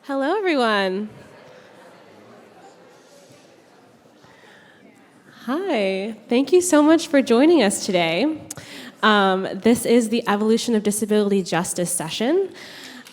Hello, everyone. Hi. Thank you so much for joining us today. This is the Evolution of Disability Justice session.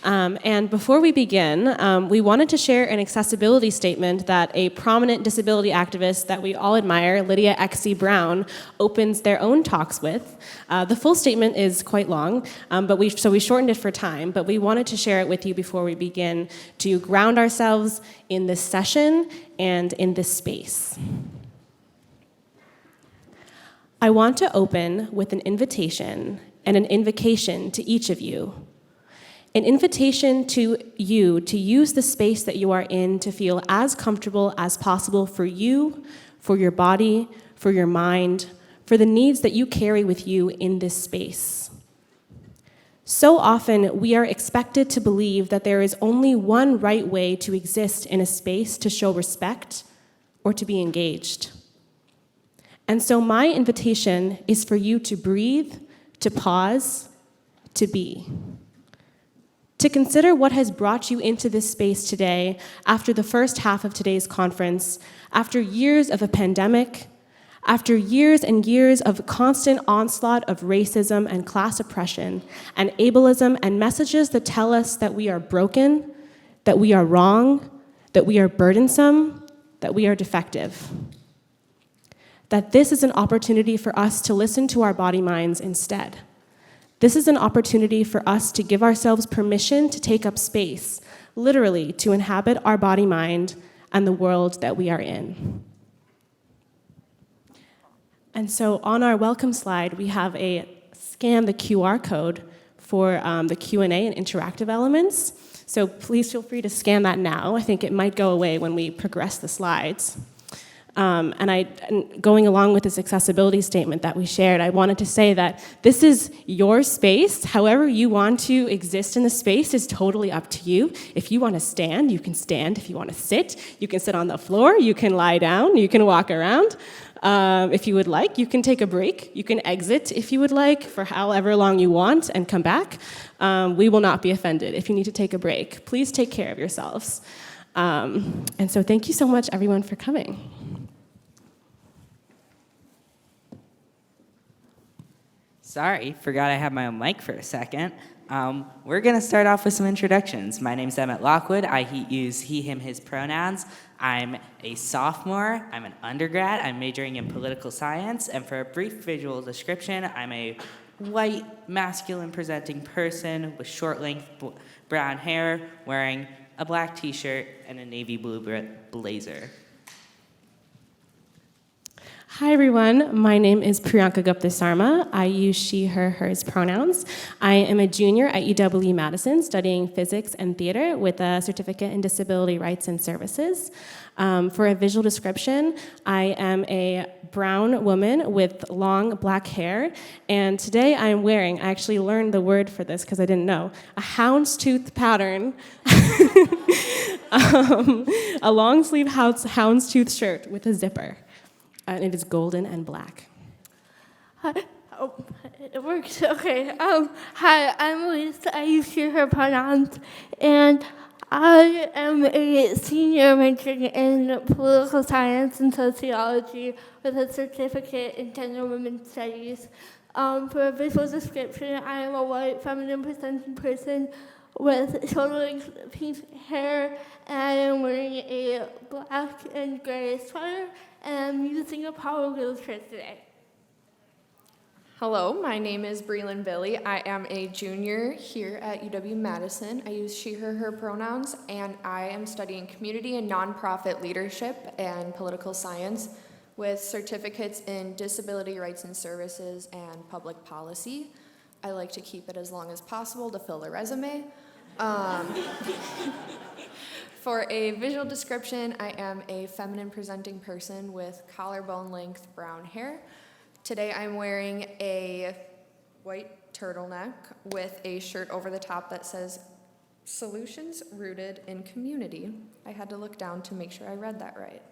And before we begin, we wanted to share an accessibility statement that a prominent disability activist that we all admire, Lydia X.C. Brown, opens their own talks with. The full statement is quite long, so we shortened it for time, but we wanted to share it with you before we begin to ground ourselves in this session and in this space. I want to open with an invitation and an invocation to each of you. An invitation to you to use the space that you are in to feel as comfortable as possible for you, for your body, for your mind, for the needs that you carry with you in this space. So often, we are expected to believe that there is only one right way to exist in a space to show respect or to be engaged. And so my invitation is for you to breathe, to pause, to be. To consider what has brought you into this space today after the first half of today's conference, after years of a pandemic, after years and years of constant onslaught of racism and class oppression and ableism and messages that tell us that we are broken, that we are wrong, that we are burdensome, that we are defective. That this is an opportunity for us to listen to our body minds instead. This is an opportunity for us to give ourselves permission to take up space, literally to inhabit our body mind and the world that we are in. And so on our welcome slide, we have scan the QR code for the Q&A and interactive elements. So please feel free to scan that now. I think it might go away when we progress the slides. And going along with this accessibility statement that we shared, I wanted to say that this is your space. However you want to exist in the space is totally up to you. If you want to stand, you can stand. If you want to sit, you can sit on the floor. You can lie down. You can walk around. If you would like, you can take a break. You can exit if you would like for however long you want and come back. We will not be offended if you need to take a break. Please take care of yourselves. And so thank you so much, everyone, for coming. Sorry, forgot I had my own mic for a second. We're going to start off with some introductions. My name's Emmett Lockwood. I use he, him, his pronouns. I'm a sophomore. I'm an undergrad. I'm majoring in political science. And for a brief visual description, I'm a white, masculine-presenting person with short-length brown hair, wearing a black t-shirt and a navy blue blazer. Hi, everyone. My name is Priyanka Gupta. I use she, her, hers pronouns. I am a junior at UW Madison studying physics and theater with a certificate in disability rights and services. For a visual description, I am a brown woman with long black hair, and today I actually learned the word for this because I didn't know, a houndstooth pattern, a long sleeve houndstooth shirt with a zipper. And it is golden and black. Hi. Oh, it works. Okay. Hi, I'm Elise. I use she, her pronouns, and I am a senior majoring in political science and sociology with a certificate in gender and women's studies. For a visual description, I am a white, feminine-presenting person with shoulder-length pink hair, and I am wearing a black and gray sweater, and I'm using a power wheelchair today. Hello, my name is Breland Billy. I am a junior here at UW-Madison. I use she, her pronouns, and I am studying community and nonprofit leadership and political science with certificates in disability rights and services and public policy. I like to keep it as long as possible to fill the resume. For a visual description, I am a feminine presenting person with collarbone length brown hair. Today I'm wearing a white turtleneck with a shirt over the top that says Solutions Rooted in Community. I had to look down to make sure I read that right.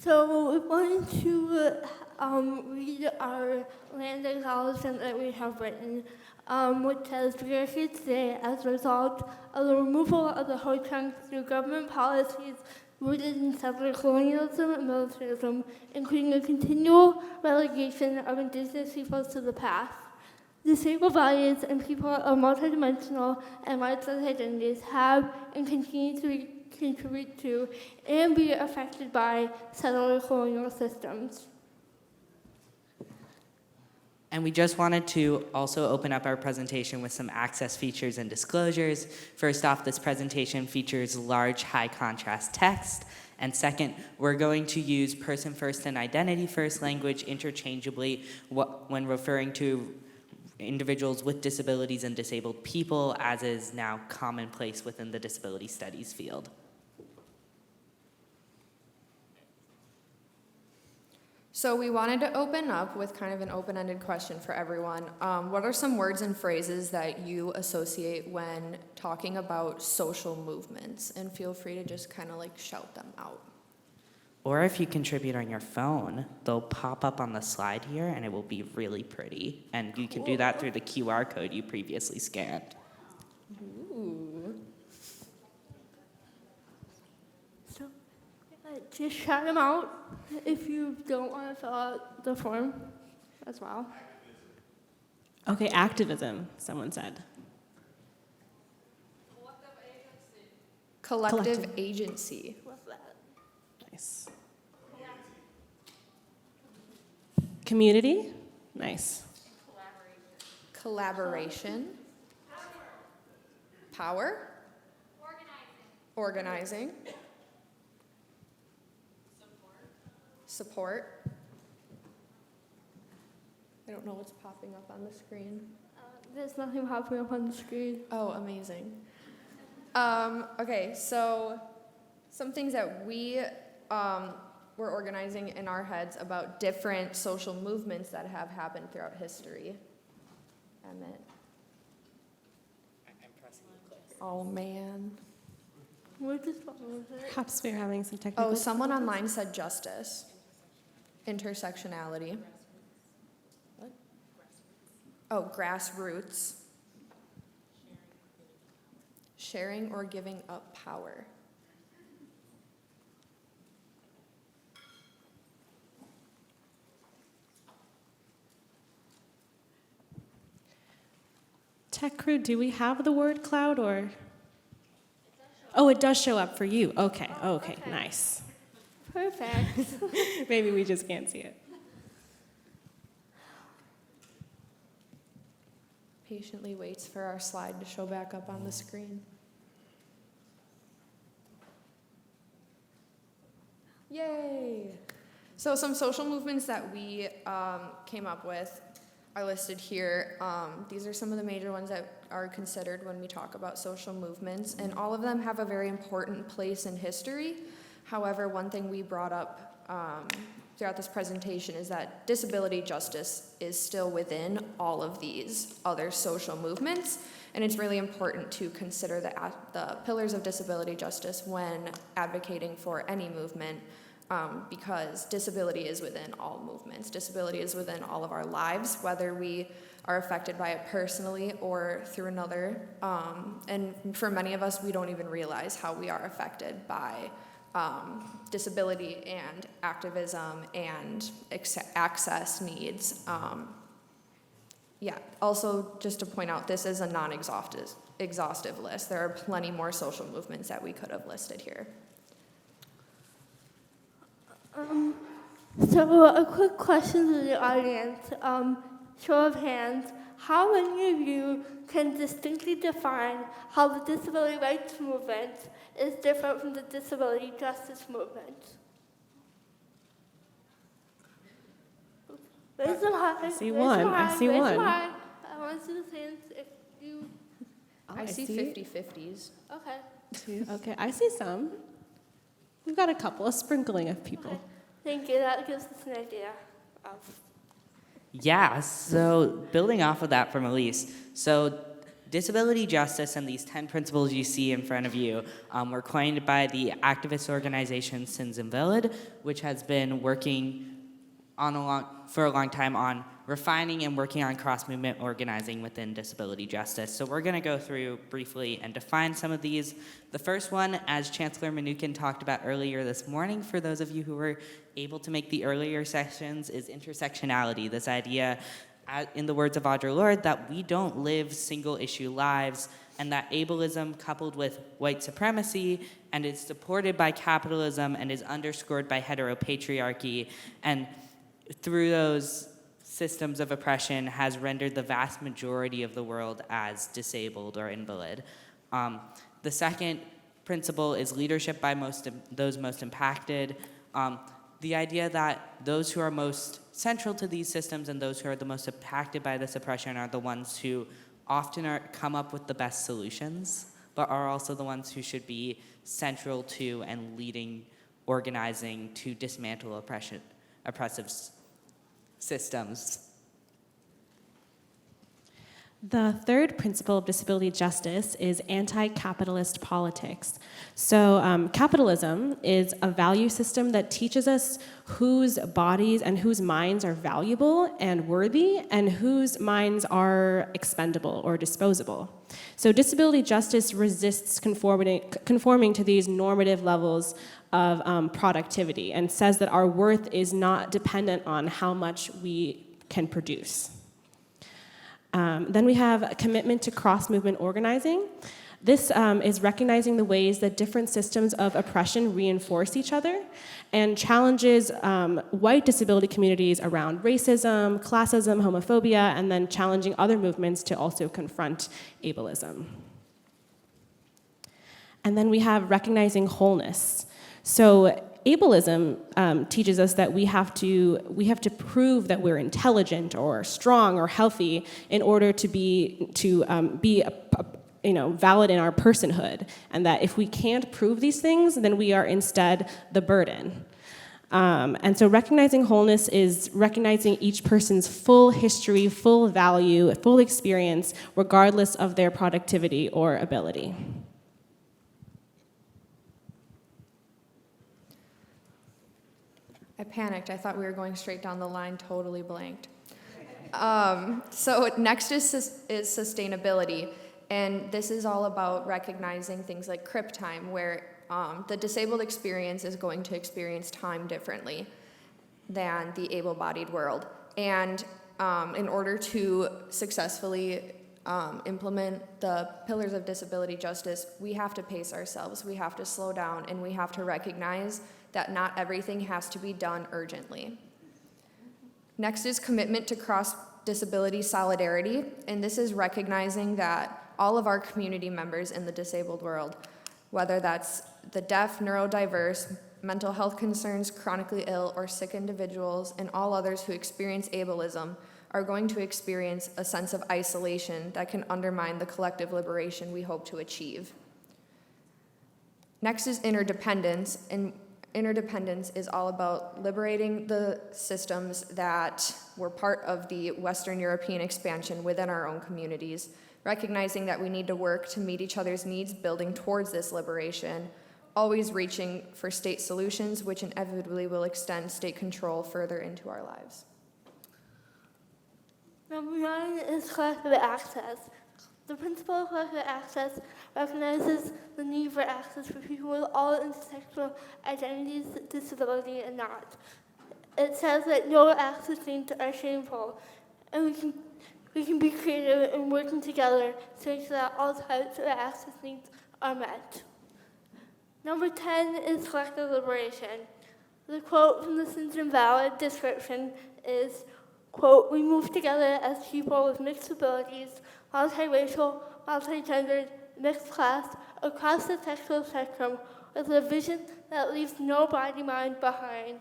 So we wanted to read our land acknowledgement that we have written, which says, "We are here today as a result of the removal of the Ho-Chunk through government policies rooted in settler colonialism and militarism, including a continual relegation of indigenous peoples to the past. Disabled bodies and people of multidimensional and marginalized identities have and continue to contribute to and be affected by settler colonial systems." And we just wanted to also open up our presentation with some access features and disclosures. First off, this presentation features large, high contrast text. And second, we're going to use person first and identity first language interchangeably when referring to individuals with disabilities and disabled people, as is now commonplace within the disability studies field. So we wanted to open up with kind of an open-ended question for everyone. What are some words and phrases that you associate when talking about social movements? And feel free to just kind of like shout them out. Or if you contribute on your phone, they'll pop up on the slide here and it will be really pretty. And you can do that through the QR code you previously scanned. Ooh. So just shout them out if you don't want to fill out the form as well. Okay, activism, someone said. Collective agency. Love that. Nice. Community, nice. Collaboration. Power. Organizing. Support. I don't know what's popping up on the screen. There's nothing popping up on the screen. Oh, amazing. Okay, so some things that we were organizing in our heads about different social movements that have happened throughout history. Emmett. I'm pressing the click. Oh, man. What is wrong with it? Perhaps we're having some technical. Oh, someone online said justice. Intersectionality. What? Oh, grassroots. Sharing or giving up power. Tech crew, do we have the word cloud or? Oh, it does show up for you. Okay, okay, nice. Perfect. Maybe we just can't see it. Patiently waits for our slide to show back up on the screen. Yay! So some social movements that we came up with are listed here. These are some of the major ones that are considered when we talk about social movements, and all of them have a very important place in history. However, one thing we brought up throughout this presentation is that disability justice is still within all of these other social movements, and it's really important to consider the pillars of disability justice when advocating for any movement, because disability is within all movements. Disability is within all of our lives, whether we are affected by it personally or through another, and for many of us, we don't even realize how we are affected by disability and activism and access needs. Yeah, also just to point out, this is a non-exhaustive list. There are plenty more social movements that we could have listed here. So a quick question to the audience. Show of hands. How many of you can distinctly define how the disability rights movement is different from the disability justice movement? Raise them high. I see one. I see one. I want to see the hands if you... Oh, I see 50-50s. Okay. Okay, I see some. We've got a couple, a sprinkling of people. Okay. Thank you. That gives us an idea of... Yeah, so building off of that from Elise, so disability justice and these 10 principles you see in front of you were coined by the activist organization Sins Invalid, which has been working for a long time on refining and working on cross-movement organizing within disability justice. So we're going to go through briefly and define some of these. The first one, as Chancellor Mnookin talked about earlier this morning, for those of you who were able to make the earlier sessions, is intersectionality. This idea, in the words of Audre Lorde, that we don't live single-issue lives, and that ableism coupled with white supremacy and is supported by capitalism and is underscored by heteropatriarchy, and through those systems of oppression has rendered the vast majority of the world as disabled or invalid. The second principle is leadership by those most impacted. The idea that those who are most central to these systems and those who are the most impacted by this oppression are the ones who often come up with the best solutions, but are also the ones who should be central to and leading organizing to dismantle oppressive systems. The third principle of disability justice is anti-capitalist politics. So capitalism is a value system that teaches us whose bodies and whose minds are valuable and worthy and whose minds are expendable or disposable. So disability justice resists conforming to these normative levels of productivity and says that our worth is not dependent on how much we can produce. Then we have a commitment to cross-movement organizing. This is recognizing the ways that different systems of oppression reinforce each other and challenges white disability communities around racism, classism, homophobia, and then challenging other movements to also confront ableism. And then we have recognizing wholeness. So ableism teaches us that we have to prove that we're intelligent or strong or healthy in order to be valid in our personhood, and that if we can't prove these things, then we are instead the burden. And so recognizing wholeness is recognizing each person's full history, full value, full experience, regardless of their productivity or ability. I panicked. I thought we were going straight down the line, totally blanked. So Nexus is sustainability, and this is all about recognizing things like crip time, where the disabled experience is going to experience time differently than the able-bodied world. And in order to successfully implement the pillars of disability justice, we have to pace ourselves, we have to slow down, and we have to recognize that not everything has to be done urgently. Next is commitment to cross-disability solidarity, and this is recognizing that all of our community members in the disabled world, whether that's the deaf, neurodiverse, mental health concerns, chronically ill or sick individuals, and all others who experience ableism, are going to experience a sense of isolation that can undermine the collective liberation we hope to achieve. Next is interdependence, and interdependence is all about liberating the systems that were part of the Western European expansion within our own communities, recognizing that we need to work to meet each other's needs, building towards this liberation, always reaching for state solutions, which inevitably will extend state control further into our lives. Number 9 is collective access. The principle of collective access recognizes the need for access for people with all intersectional identities, disability, and not. It says that no access needs are shameful, and we can be creative in working together to make sure that all types of access needs are met. Number 10 is collective liberation. The quote from the Simpson Valid description is, quote, "We move together as people with mixed abilities, multiracial, multigendered, mixed class, across the sexual spectrum, with a vision that leaves no body-mind behind."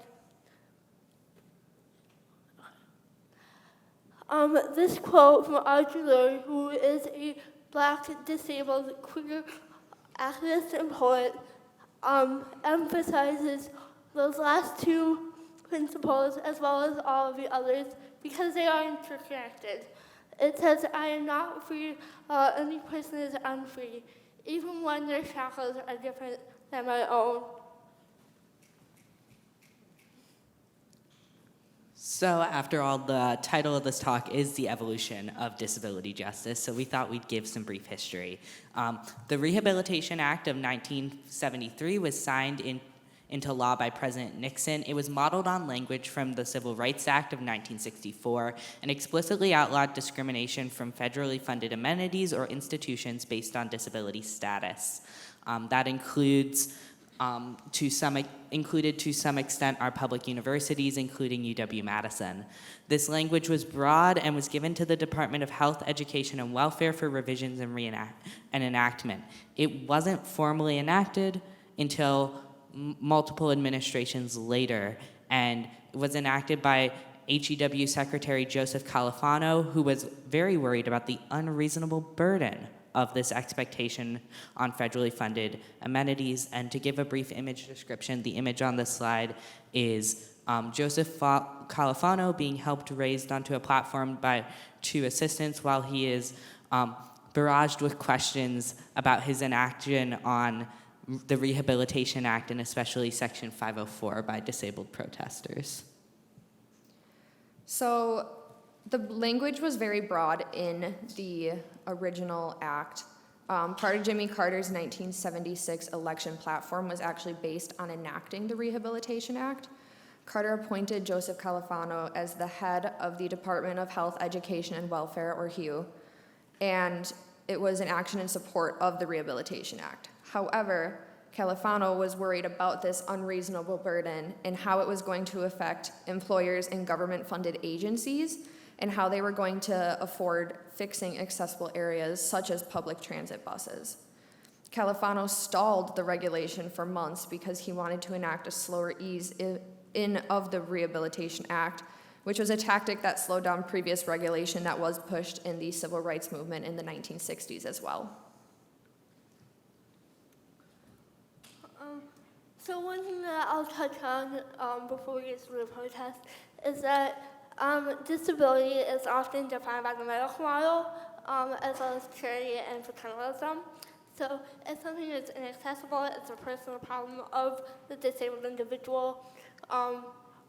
This quote from Audre Lorde, who is a Black, disabled, queer activist and poet, emphasizes those last two principles as well as all of the others because they are interconnected. It says, "I am not free, any person is unfree, even when their shackles are different than my own." So after all, the title of this talk is The Evolution of Disability Justice, so we thought we'd give some brief history. The Rehabilitation Act of 1973 was signed into law by President Nixon. It was modeled on language from the Civil Rights Act of 1964 and explicitly outlawed discrimination from federally funded amenities or institutions based on disability status. That included to some extent our public universities, including UW-Madison. This language was broad and was given to the Department of Health, Education, and Welfare for revisions and enactment. It wasn't formally enacted until multiple administrations later, and it was enacted by HEW Secretary Joseph Califano, who was very worried about the unreasonable burden of this expectation on federally funded amenities. And to give a brief image description, the image on this slide is Joseph Califano being helped raised onto a platform by two assistants while he is barraged with questions about his inaction on the Rehabilitation Act and especially Section 504 by disabled protesters. So the language was very broad in the original act. Part of Jimmy Carter's 1976 election platform was actually based on enacting the Rehabilitation Act. Carter appointed Joseph Califano as the head of the Department of Health, Education, and Welfare, or HEW, and it was an action in support of the Rehabilitation Act. However, Califano was worried about this unreasonable burden and how it was going to affect employers and government-funded agencies and how they were going to afford fixing accessible areas such as public transit buses. Califano stalled the regulation for months because he wanted to enact a slower ease in of the Rehabilitation Act, which was a tactic that slowed down previous regulation that was pushed in the civil rights movement in the 1960s as well. So one thing that I'll touch on before we get to the protest is that disability is often defined by the medical model, as well as charity and paternalism. So if something is inaccessible, it's a personal problem of the disabled individual,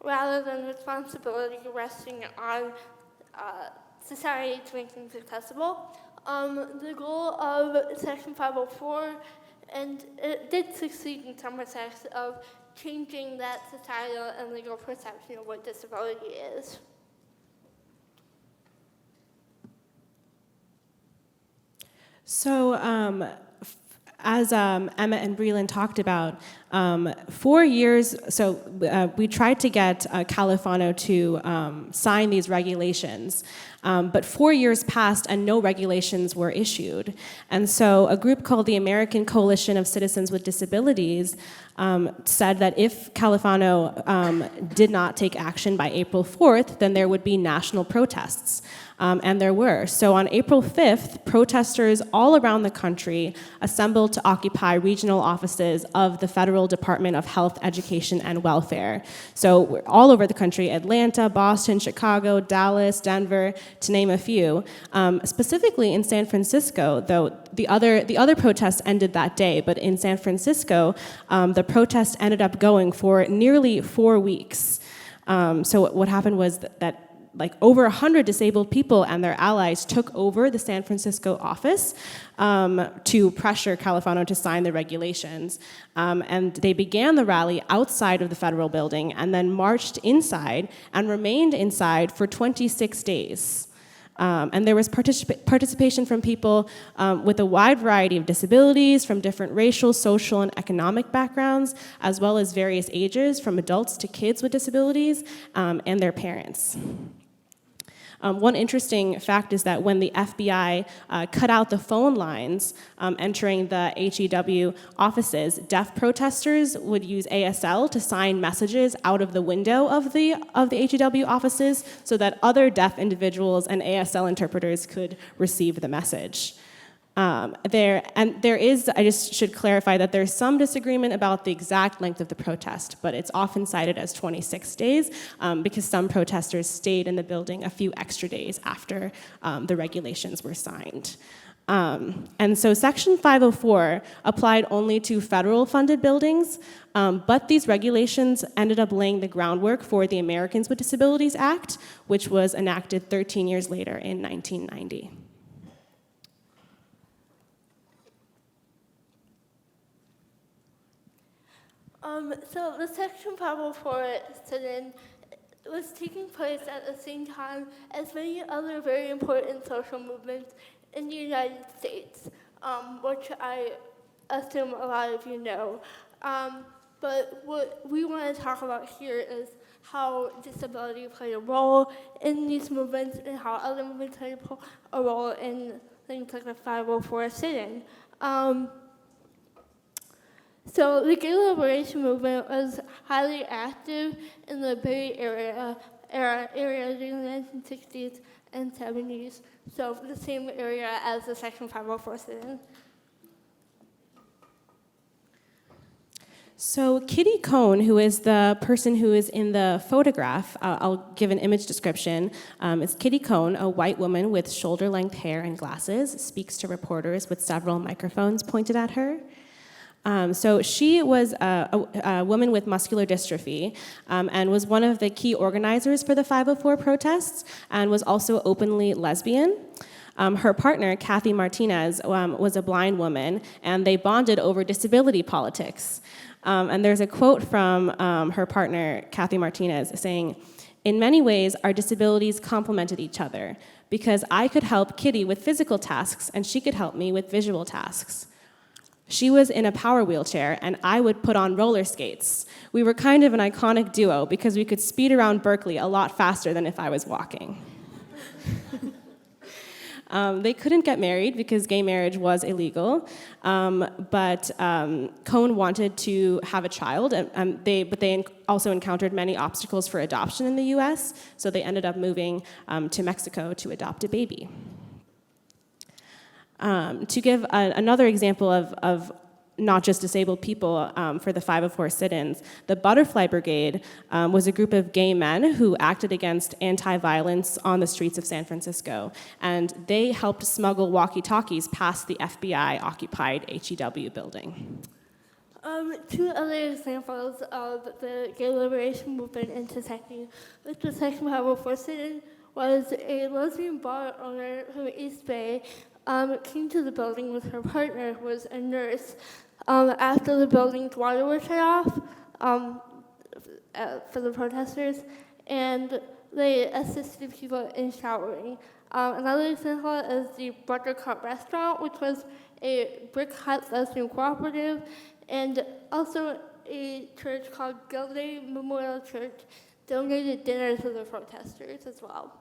rather than responsibility resting on society to make things accessible. The goal of Section 504, and it did succeed in some respects, of changing that societal and legal perception of what disability is. So as Emma and Breland talked about, 4 years, we tried to get Califano to sign these regulations, but 4 years passed and no regulations were issued. And so a group called the American Coalition of Citizens with Disabilities said that if Califano did not take action by April 4th, then there would be national protests. And there were. So on April 5th, protesters all around the country assembled to occupy regional offices of the Federal Department of Health, Education, and Welfare. So all over the country, Atlanta, Boston, Chicago, Dallas, Denver, to name a few. Specifically in San Francisco, though the other protests ended that day, but in San Francisco, the protest ended up going for nearly 4 weeks. So what happened was that over 100 disabled people and their allies took over the San Francisco office to pressure Califano to sign the regulations. And they began the rally outside of the federal building and then marched inside and remained inside for 26 days. And there was participation from people with a wide variety of disabilities, from different racial, social, and economic backgrounds, as well as various ages, from adults to kids with disabilities, and their parents. One interesting fact is that when the FBI cut out the phone lines entering the HEW offices, deaf protesters would use ASL to sign messages out of the window of the HEW offices so that other deaf individuals and ASL interpreters could receive the message. There is, I just should clarify that there's some disagreement about the exact length of the protest, but it's often cited as 26 days because some protesters stayed in the building a few extra days after the regulations were signed. And so Section 504 applied only to federal funded buildings, but these regulations ended up laying the groundwork for the Americans with Disabilities Act, which was enacted 13 years later in 1990. So the Section 504 sit-in was taking place at the same time as many other very important social movements in the United States, which I assume a lot of you know. But what we want to talk about here is how disability played a role in these movements and how other movements played a role in things like the 504 sit-in. So the gay liberation movement was highly active in the Bay Area during the 1960s and 70s, so the same area as the Section 504 sit-in. So Kitty Cohn, who is the person who is in the photograph, I'll give an image description. It's Kitty Cohn, a white woman with shoulder-length hair and glasses, speaks to reporters with several microphones pointed at her. So she was a woman with muscular dystrophy and was one of the key organizers for the 504 protests and was also openly lesbian. Her partner, Kathy Martinez, was a blind woman, and they bonded over disability politics. And there's a quote from her partner, Kathy Martinez, saying, "In many ways, our disabilities complemented each other because I could help Kitty with physical tasks and she could help me with visual tasks. She was in a power wheelchair, and I would put on roller skates. We were kind of an iconic duo because we could speed around Berkeley a lot faster than if I was walking." They couldn't get married because gay marriage was illegal, but Cohn wanted to have a child, but they also encountered many obstacles for adoption in the U.S., so they ended up moving to Mexico to adopt a baby. To give another example of not just disabled people for the 504 sit-ins, the Butterfly Brigade was a group of gay men who acted against anti-violence on the streets of San Francisco, and they helped smuggle walkie-talkies past the FBI-occupied HEW building. Two other examples of the gay liberation movement intersecting with the Section 504 sit-in was a lesbian bar owner from East Bay came to the building with her partner, who was a nurse, after the building's water was shut off for the protesters, and they assisted people in showering. Another example is the Buttercup Restaurant, which was a brick hut lesbian cooperative, and also a church called Gilday Memorial Church donated dinner to the protesters as well.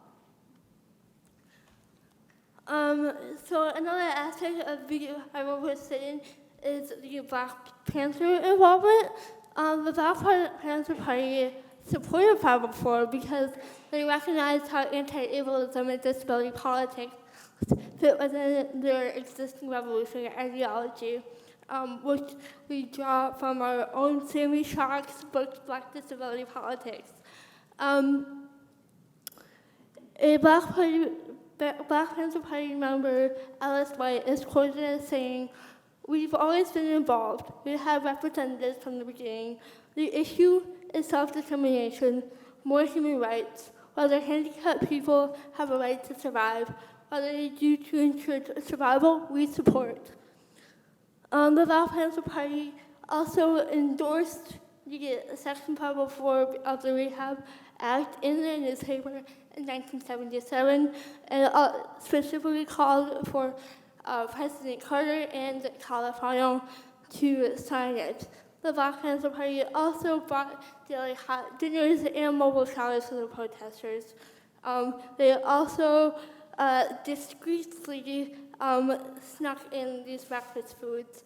So another aspect of the 504 sit-in is the Black Panther involvement. The Black Panther Party supported 504 because they recognized how anti-ableism and disability politics fit within their existing revolutionary ideology, which we draw from our own Sammy Shock's book, Black Disability Politics. A Black Panther Party member, Alice White, is quoted as saying, "We've always been involved. We have representatives from the beginning. The issue is self-determination, more human rights, whether handicapped people have a right to survive, whether they do to ensure survival, we support." The Black Panther Party also endorsed the Section 504 of the Rehab Act in their newspaper in 1977, and specifically called for President Carter and California to sign it. The Black Panther Party also brought daily hot dinners and mobile showers to the protesters. They also discreetly snuck in these breakfast foods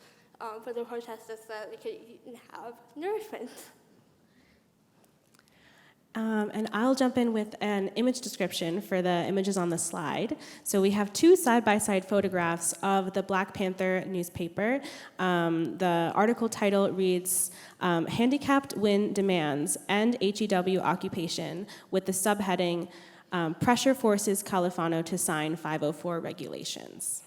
for the protesters so that they could eat and have nourishment. And I'll jump in with an image description for the images on the slide. So we have two side-by-side photographs of the Black Panther newspaper. The article title reads, Handicapped Win Demands, End HEW Occupation, with the subheading, Pressure Forces Califano to Sign 504 Regulations.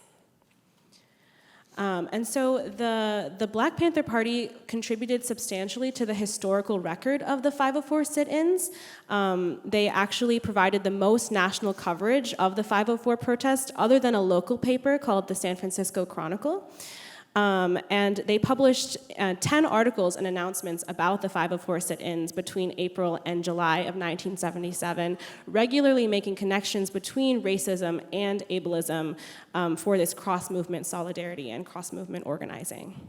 And so the Black Panther Party contributed substantially to the historical record of the 504 sit-ins. They actually provided the most national coverage of the 504 protest other than a local paper called the San Francisco Chronicle. And they published 10 articles and announcements about the 504 sit-ins between April and July of 1977, regularly making connections between racism and ableism for this cross-movement solidarity and cross-movement organizing.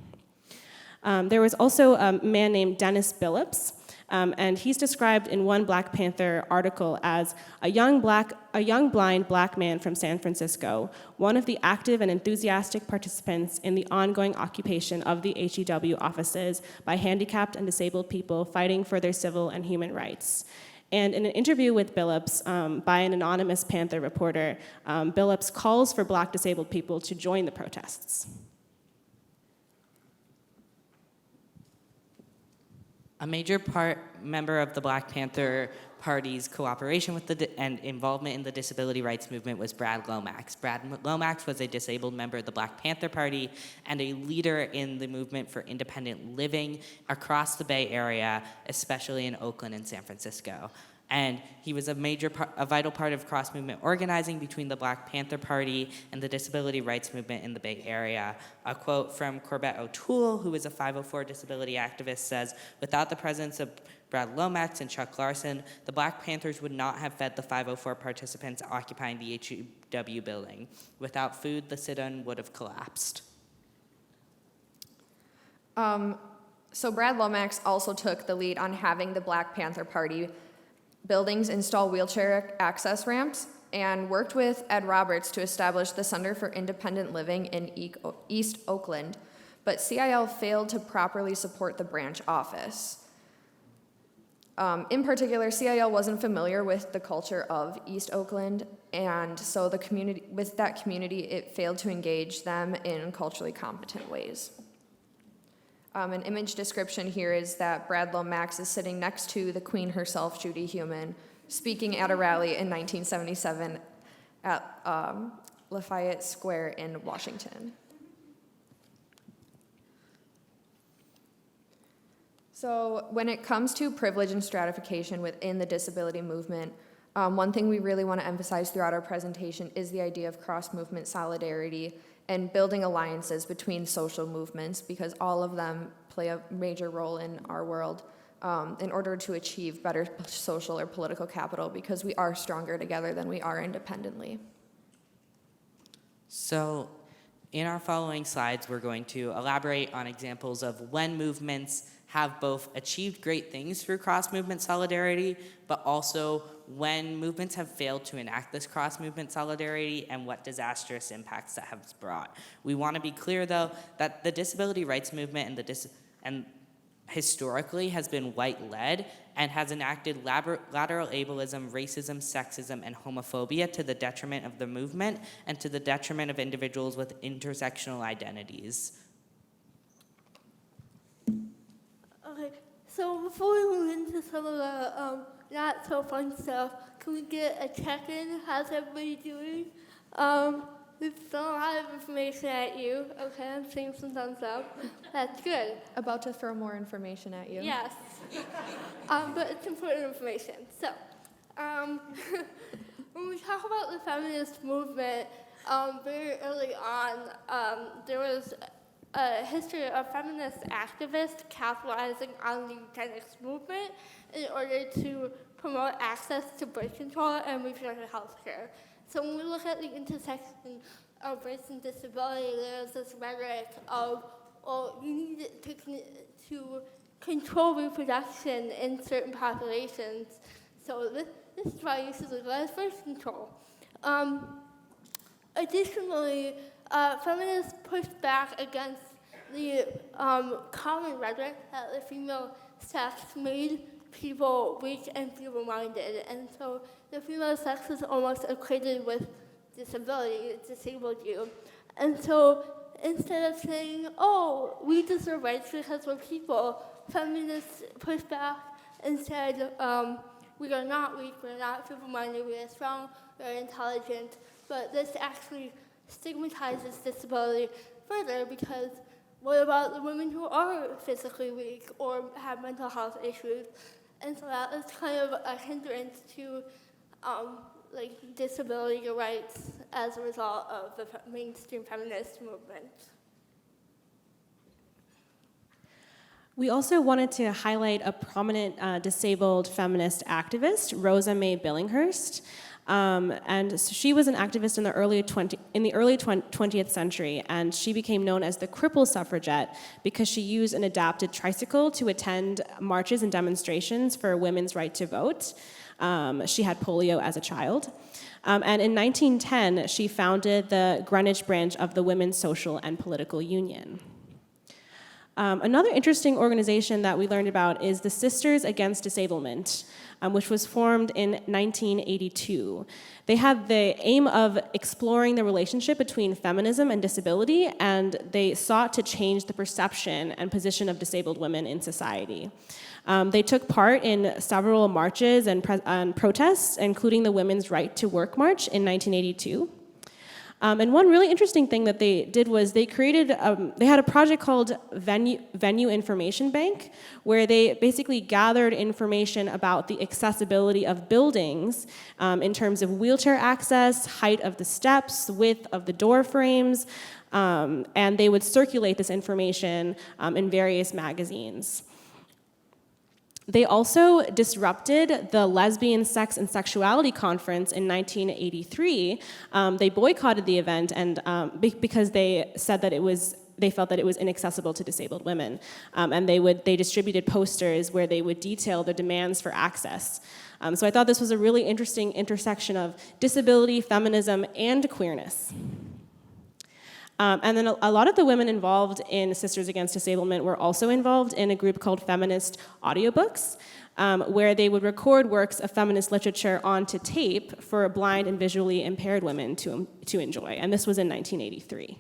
There was also a man named Dennis Billups, and he's described in one Black Panther article as a young blind black man from San Francisco, one of the active and enthusiastic participants in the ongoing occupation of the HEW offices by handicapped and disabled people fighting for their civil and human rights. And in an interview with Billups by an anonymous Panther reporter, Billups calls for Black disabled people to join the protests. A major member of the Black Panther Party's cooperation with and involvement in the disability rights movement was Brad Lomax. Brad Lomax was a disabled member of the Black Panther Party and a leader in the movement for independent living across the Bay Area, especially in Oakland and San Francisco. And he was a vital part of cross-movement organizing between the Black Panther Party and the disability rights movement in the Bay Area. A quote from Corbett O'Toole, who is a 504 disability activist, says, "Without the presence of Brad Lomax and Chuck Larson, the Black Panthers would not have fed the 504 participants occupying the HEW building. Without food, the sit-in would have collapsed." So Brad Lomax also took the lead on having the Black Panther Party buildings install wheelchair access ramps and worked with Ed Roberts to establish the Center for Independent Living in East Oakland, but CIL failed to properly support the branch office. In particular, CIL wasn't familiar with the culture of East Oakland, and so the community, with that community, it failed to engage them in culturally competent ways. An image description here is that Brad Lomax is sitting next to the Queen herself, Judy Heumann, speaking at a rally in 1977 at Lafayette Square in Washington. So when it comes to privilege and stratification within the disability movement, one thing we really want to emphasize throughout our presentation is the idea of cross-movement solidarity and building alliances between social movements, because all of them play a major role in our world in order to achieve better social or political capital, because we are stronger together than we are independently. So in our following slides, we're going to elaborate on examples of when movements have both achieved great things through cross-movement solidarity, but also when movements have failed to enact this cross-movement solidarity and what disastrous impacts that has brought. We want to be clear, though, that the disability rights movement and historically has been white-led and has enacted lateral ableism, racism, sexism, and homophobia to the detriment of the movement and to the detriment of individuals with intersectional identities. Okay, so before we move into some of the not so fun stuff, can we get a check-in? How's everybody doing? We've thrown a lot of information at you. Okay, I'm seeing some thumbs up. That's good. About to throw more information at you. Yes. But it's important information. So, when we talk about the feminist movement, very early on, there was a history of feminist activists capitalizing on the eugenics movement in order to promote access to birth control and reproductive health care. So when we look at the intersection of race and disability, there's this rhetoric of, well, you need to control reproduction in certain populations. So this is why you should legalize birth control. Additionally, feminists pushed back against the common rhetoric that the female sex made people weak and feeble-minded. And so the female sex is almost equated with disability, it disabled you. And so instead of saying, oh, we deserve rights because we're people, feminists push back and said, we are not weak, we're not feeble-minded, we are strong, we are intelligent. But this actually stigmatizes disability further, because what about the women who are physically weak or have mental health issues? And so that is kind of a hindrance to disability rights as a result of the mainstream feminist movement. We also wanted to highlight a prominent disabled feminist activist, Rosa May Billinghurst. And so she was an activist in the early 20th century, and she became known as the cripple suffragette because she used an adapted tricycle to attend marches and demonstrations for women's right to vote. She had polio as a child. And in 1910, she founded the Greenwich branch of the Women's Social and Political Union. Another interesting organization that we learned about is the Sisters Against Disablement, which was formed in 1982. They had the aim of exploring the relationship between feminism and disability, and they sought to change the perception and position of disabled women in society. They took part in several marches and protests, including the Women's Right to Work March in 1982. And one really interesting thing that they did was they had a project called Venue Information Bank, where they basically gathered information about the accessibility of buildings in terms of wheelchair access, height of the steps, width of the door frames, and they would circulate this information in various magazines. They also disrupted the Lesbian, Sex, and Sexuality Conference in 1983. They boycotted the event and because they said that they felt that it was inaccessible to disabled women. And they distributed posters where they would detail their demands for access. So I thought this was a really interesting intersection of disability, feminism, and queerness. And then a lot of the women involved in Sisters Against Disablement were also involved in a group called Feminist Audiobooks, where they would record works of feminist literature onto tape for blind and visually impaired women to enjoy. And this was in 1983.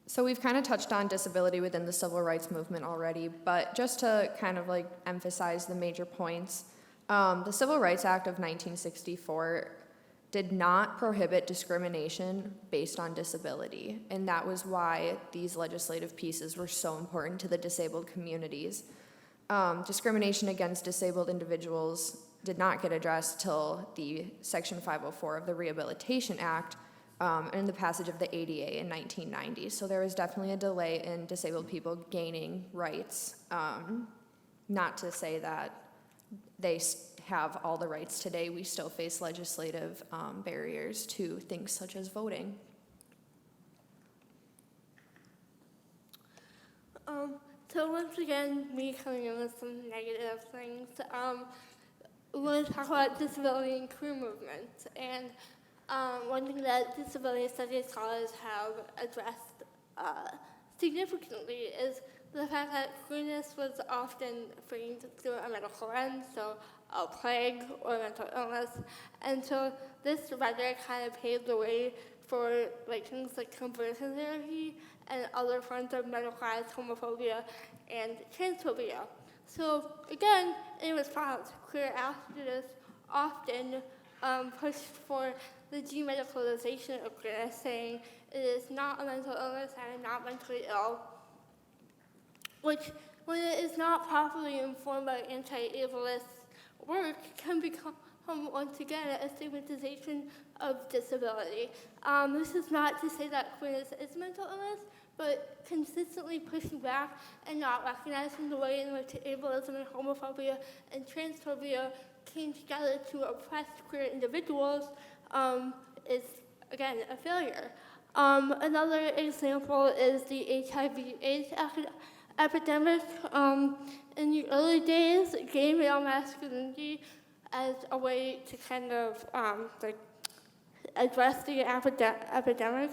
So we've kind of touched on disability within the civil rights movement already, but just to kind of emphasize the major points, the Civil Rights Act of 1964 did not prohibit discrimination based on disability, and that was why these legislative pieces were so important to the disabled communities. Discrimination against disabled individuals did not get addressed till the Section 504 of the Rehabilitation Act and the passage of the ADA in 1990. So there was definitely a delay in disabled people gaining rights. Not to say that they have all the rights today. We still face legislative barriers to things such as voting. So once again, me coming in with some negative things. We want to talk about disability and queer movements. And one thing that disability studies scholars have addressed significantly is the fact that queerness was often framed through a medical lens, so a plague or mental illness. And so this rhetoric kind of paved the way for things like conversion therapy and other forms of medicalized homophobia and transphobia. So again, in response, queer activists often pushed for the demedicalization of queerness, saying it is not a mental illness and I'm not mentally ill, which, when it is not properly informed by anti-ableist work, can become, once again, a stigmatization of disability. This is not to say that queerness is mental illness, but consistently pushing back and not recognizing the way in which ableism and homophobia and transphobia came together to oppress queer individuals is, again, a failure. Another example is the HIV/AIDS epidemic. In the early days, gay male masculinity as a way to kind of address the epidemic.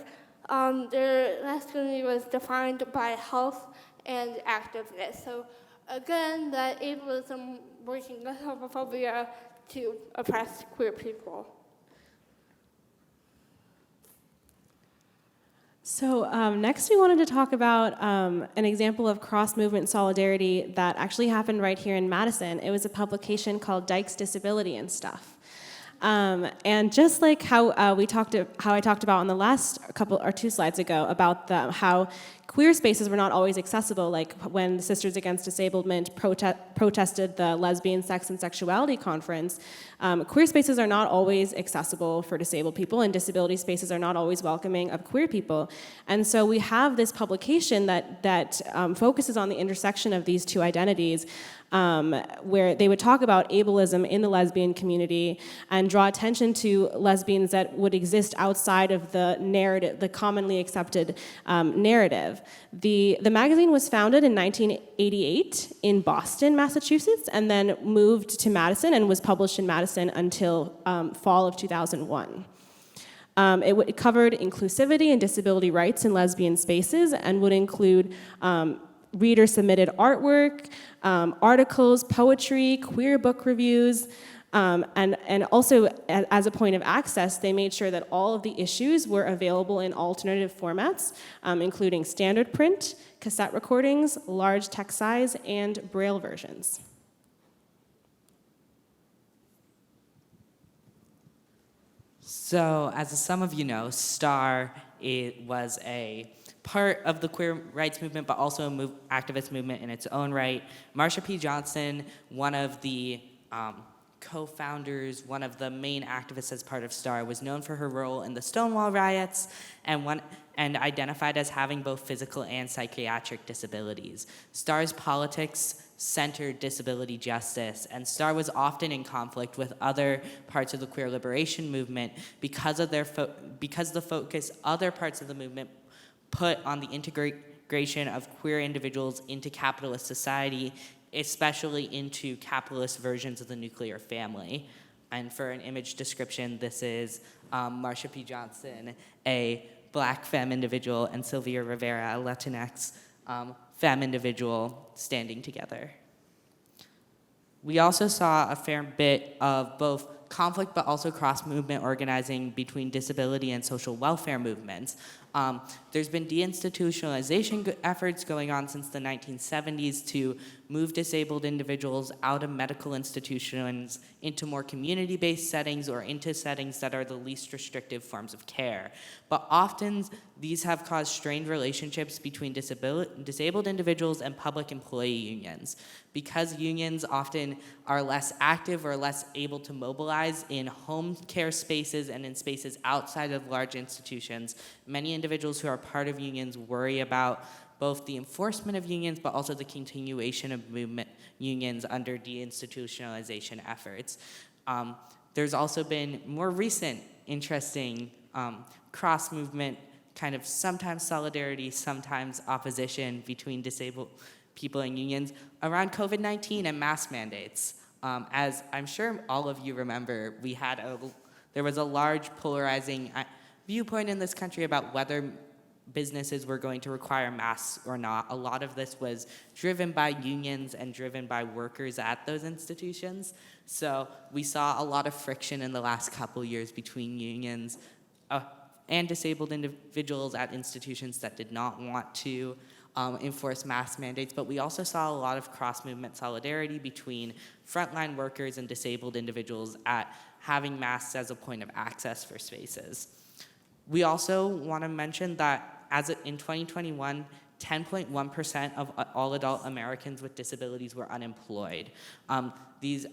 Their masculinity was defined by health and activists. So again, that ableism working with homophobia to oppress queer people. So next we wanted to talk about an example of cross-movement solidarity that actually happened right here in Madison. It was a publication called Dykes Disability and Stuff. And just like how I talked about on the last couple or 2 slides ago about how queer spaces were not always accessible, like when the Sisters Against Disablement protested the Lesbian, Sex, and Sexuality Conference, queer spaces are not always accessible for disabled people, and disability spaces are not always welcoming of queer people. And so we have this publication that focuses on the intersection of these two identities, where they would talk about ableism in the lesbian community and draw attention to lesbians that would exist outside of the narrative, the commonly accepted narrative. The magazine was founded in 1988 in Boston, Massachusetts, and then moved to Madison and was published in Madison until fall of 2001. It covered inclusivity and disability rights in lesbian spaces and would include reader-submitted artwork, articles, poetry, queer book reviews, and also as a point of access, they made sure that all of the issues were available in alternative formats, including standard print, cassette recordings, large text size, and Braille versions. So, as some of you know, STAR was a part of the queer rights movement, but also a activist movement in its own right. Marsha P. Johnson, one of the co-founders, one of the main activists as part of STAR, was known for her role in the Stonewall riots and identified as having both physical and psychiatric disabilities. STAR's politics centered disability justice, and STAR was often in conflict with other parts of the queer liberation movement because of the focus other parts of the movement put on the integration of queer individuals into capitalist society, especially into capitalist versions of the nuclear family. And for an image description, this is Marsha P. Johnson, a Black femme individual, and Sylvia Rivera, a Latinx femme individual, standing together. We also saw a fair bit of both conflict but also cross-movement organizing between disability and social welfare movements. There's been deinstitutionalization efforts going on since the 1970s to move disabled individuals out of medical institutions into more community-based settings or into settings that are the least restrictive forms of care. But often these have caused strained relationships between disabled individuals and public employee unions. Because unions often are less active or less able to mobilize in home care spaces and in spaces outside of large institutions, many individuals who are part of unions worry about both the enforcement of unions but also the continuation of unions under deinstitutionalization efforts. There's also been more recent interesting cross-movement, kind of sometimes solidarity, sometimes opposition between disabled people and unions around COVID-19 and mask mandates. As I'm sure all of you remember, there was a large polarizing viewpoint in this country about whether businesses were going to require masks or not. A lot of this was driven by unions and driven by workers at those institutions. So we saw a lot of friction in the last couple years between unions and disabled individuals at institutions that did not want to enforce mask mandates, but we also saw a lot of cross-movement solidarity between frontline workers and disabled individuals at having masks as a point of access for spaces. We also want to mention that in 2021, 10.1% of all adult Americans with disabilities were unemployed. These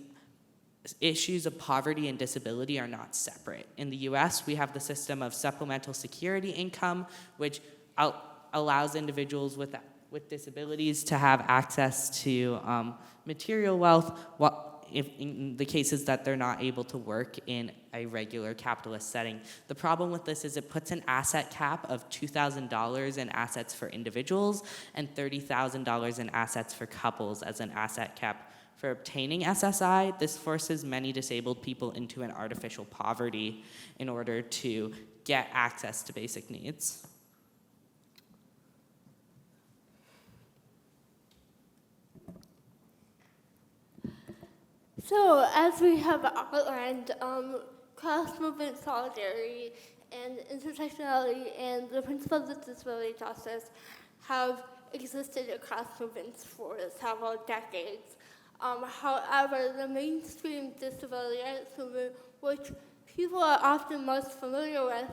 issues of poverty and disability are not separate. In the US, we have the system of supplemental security income, which allows individuals with disabilities to have access to material wealth in the cases that they're not able to work in a regular capitalist setting. The problem with this is it puts an asset cap of $2,000 in assets for individuals and $30,000 in assets for couples as an asset cap for obtaining SSI. This forces many disabled people into an artificial poverty in order to get access to basic needs. So, as we have outlined, cross-movement solidarity and intersectionality and the principles of disability justice have existed across movements for several decades. However, the mainstream disability rights movement, which people are often most familiar with,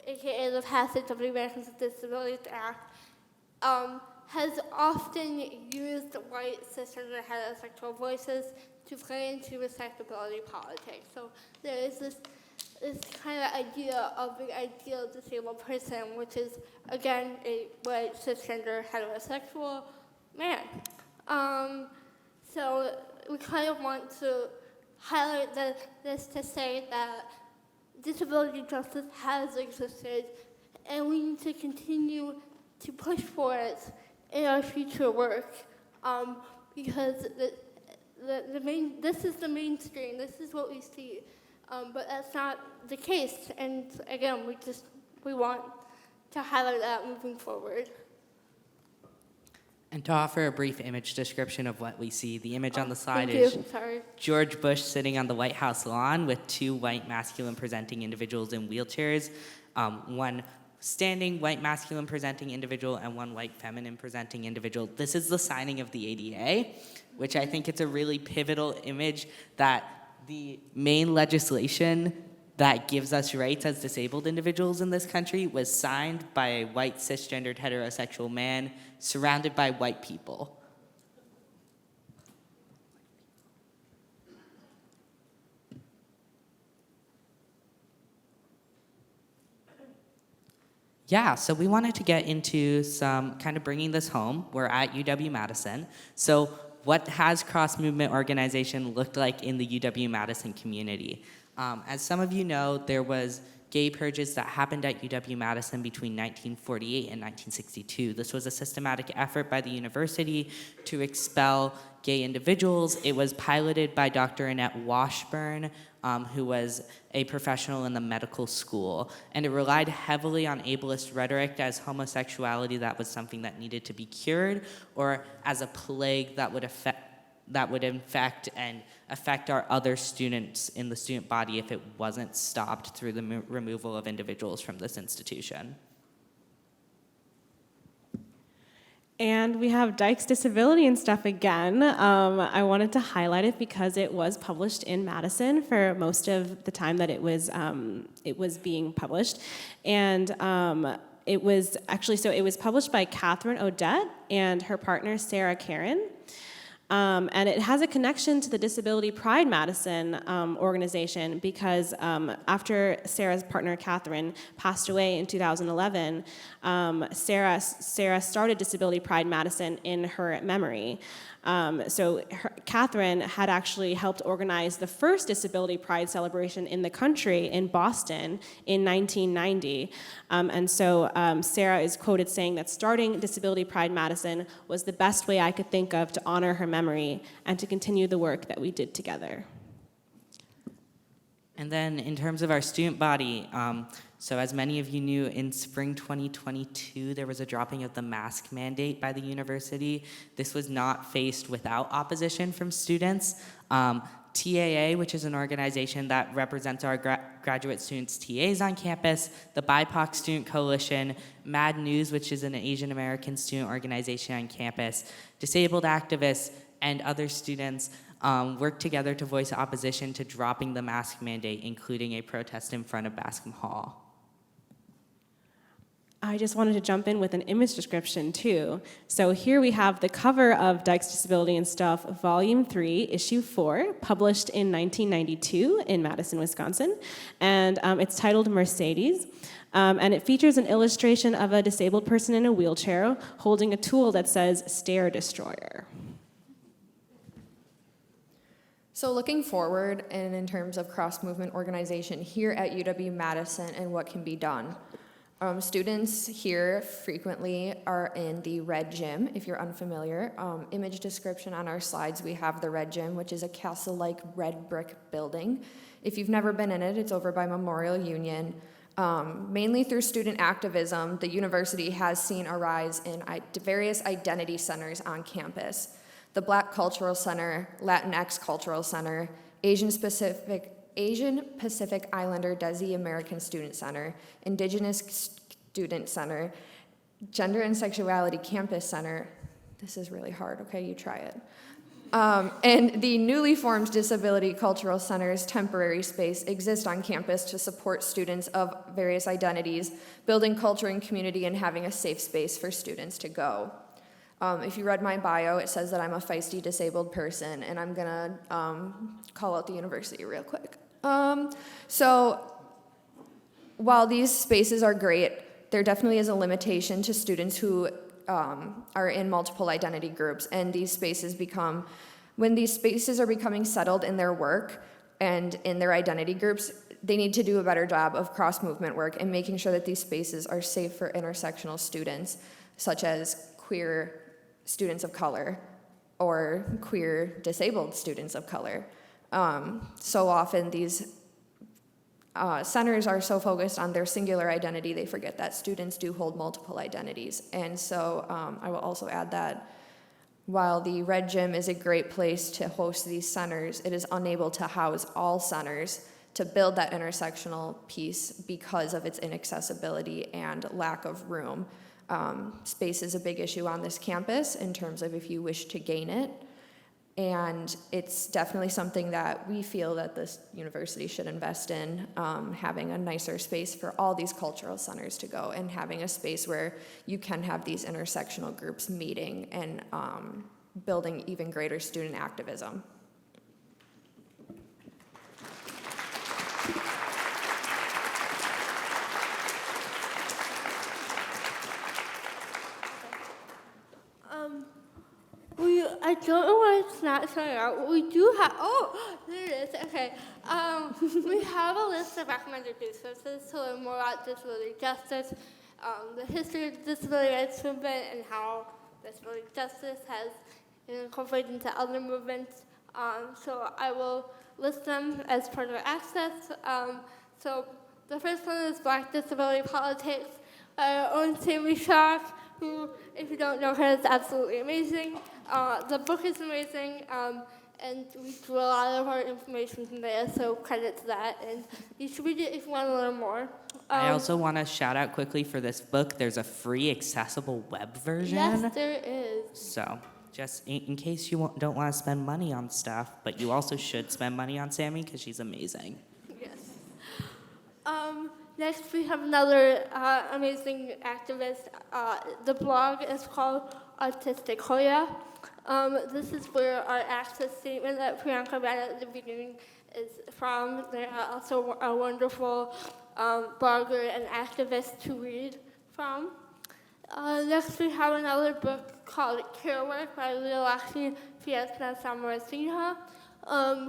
aka the passage of the Americans with Disabilities Act, has often used white, cisgender, heterosexual voices to play into respectability politics. So there is this kind of idea of the ideal disabled person, which is, again, a white, cisgender, heterosexual man. So we kind of want to highlight this to say that disability justice has existed, and we need to continue to push for it in our future work, because this is the mainstream, this is what we see, but that's not the case, and again, we want to highlight that moving forward. And to offer a brief image description of what we see, the image on the slide Thank is you. Sorry. George Bush sitting on the White House lawn with two white masculine presenting individuals in wheelchairs, one standing white masculine presenting individual and one white feminine presenting individual. This is the signing of the ADA, which I think it's a really pivotal image that the main legislation that gives us rights as disabled individuals in this country was signed by a white cisgendered heterosexual man surrounded by white people. Yeah, so we wanted to get into some kind of bringing this home. We're at UW-Madison. So what has cross-movement organization looked like in the UW-Madison community? As some of you know, there was gay purges that happened at UW-Madison between 1948 and 1962. This was a systematic effort by the university to expel gay individuals. It was piloted by Dr. Annette Washburn, who was a professional in the medical school, and it relied heavily on ableist rhetoric as homosexuality that was something that needed to be cured, or as a plague that would infect and affect our other students in the student body if it wasn't stopped through the removal of individuals from this institution. And we have Dykes Disability and stuff again. I wanted to highlight it because it was published in Madison for most of the time that it was being published. And it was published by Catherine Odette and her partner Sarah Karen. And it has a connection to the Disability Pride Madison organization because after Sarah's partner Catherine passed away in 2011, Sarah started Disability Pride Madison in her memory. Catherine had actually helped organize the first Disability Pride celebration in the country in Boston in 1990. Sarah is quoted saying that starting Disability Pride Madison was the best way I could think of to honor her memory and to continue the work that we did together. And then in terms of our student body, so as many of you knew, in spring 2022, there was a dropping of the mask mandate by the university. This was not faced without opposition from students. TAA, which is an organization that represents our graduate students' TAs on campus, the BIPOC Student Coalition, Mad News, which is an Asian American student organization on campus, disabled activists, and other students worked together to voice opposition to dropping the mask mandate, including a protest in front of Bascom Hall. I just wanted to jump in with an image description too. So here we have the cover of Dykes Disability and Stuff, Volume 3, Issue 4, published in 1992 in Madison, Wisconsin. And it's titled Mercedes. And it features an illustration of a disabled person in a wheelchair holding a tool that says Stair Destroyer. So looking forward and in terms of cross-movement organization here at UW-Madison and what can be done. Students here frequently are in the Red Gym, if you're unfamiliar. Image description on our slides, we have the Red Gym, which is a castle-like red brick building. If you've never been in it, it's over by Memorial Union. Mainly through student activism, the university has seen a rise in various identity centers on campus. the Black Cultural Center, Latinx Cultural Center, Asian Pacific Islander Desi American Student Center, Indigenous Student Center, Gender and Sexuality Campus Center. This is really hard, okay, you try it. And the newly formed Disability Cultural Center's temporary space exists on campus to support students of various identities, building culture and community, and having a safe space for students to go. If you read my bio, it says that I'm a feisty disabled person, and I'm gonna call out the university real quick. So while these spaces are great, there definitely is a limitation to students who are in multiple identity groups, and when these spaces are becoming settled in their work and in their identity groups, they need to do a better job of cross-movement work and making sure that these spaces are safe for intersectional students, such as queer students of color or queer disabled students of color. So often these centers are so focused on their singular identity, they forget that students do hold multiple identities. And so I will also add that while the Red Gym is a great place to host these centers, it is unable to house all centers to build that intersectional piece because of its inaccessibility and lack of room. Space is a big issue on this campus in terms of if you wish to gain it. And it's definitely something that we feel that this university should invest in, having a nicer space for all these cultural centers to go and having a space where you can have these intersectional groups meeting and building even greater student activism. I don't know why it's not showing out. We do have, there it is, okay. We have a list of recommended resources to learn more about disability justice, the history of disability rights movement, and how disability justice has been incorporated into other movements. So I will list them as part of our access. So the first one is Black Disability Politics by our own Sammy Shock, who, if you don't know her, is absolutely amazing. The book is amazing, and we drew a lot of our information from there, so credit to that. And you should read it if you want to learn more. I also want to shout out quickly for this book. There's a free accessible web version. Yes, there is. So just in case you don't want to spend money on stuff, but you also should spend money on Sammy because she's amazing. Yes. Next, we have another amazing activist. The blog is called Autistic Hoya. This is where our access statement that Priyanka read at the beginning is from. They're also a wonderful blogger and activist to read from. Next, we have another book called Care Work by Leilakshi Fiesna Samarasinha,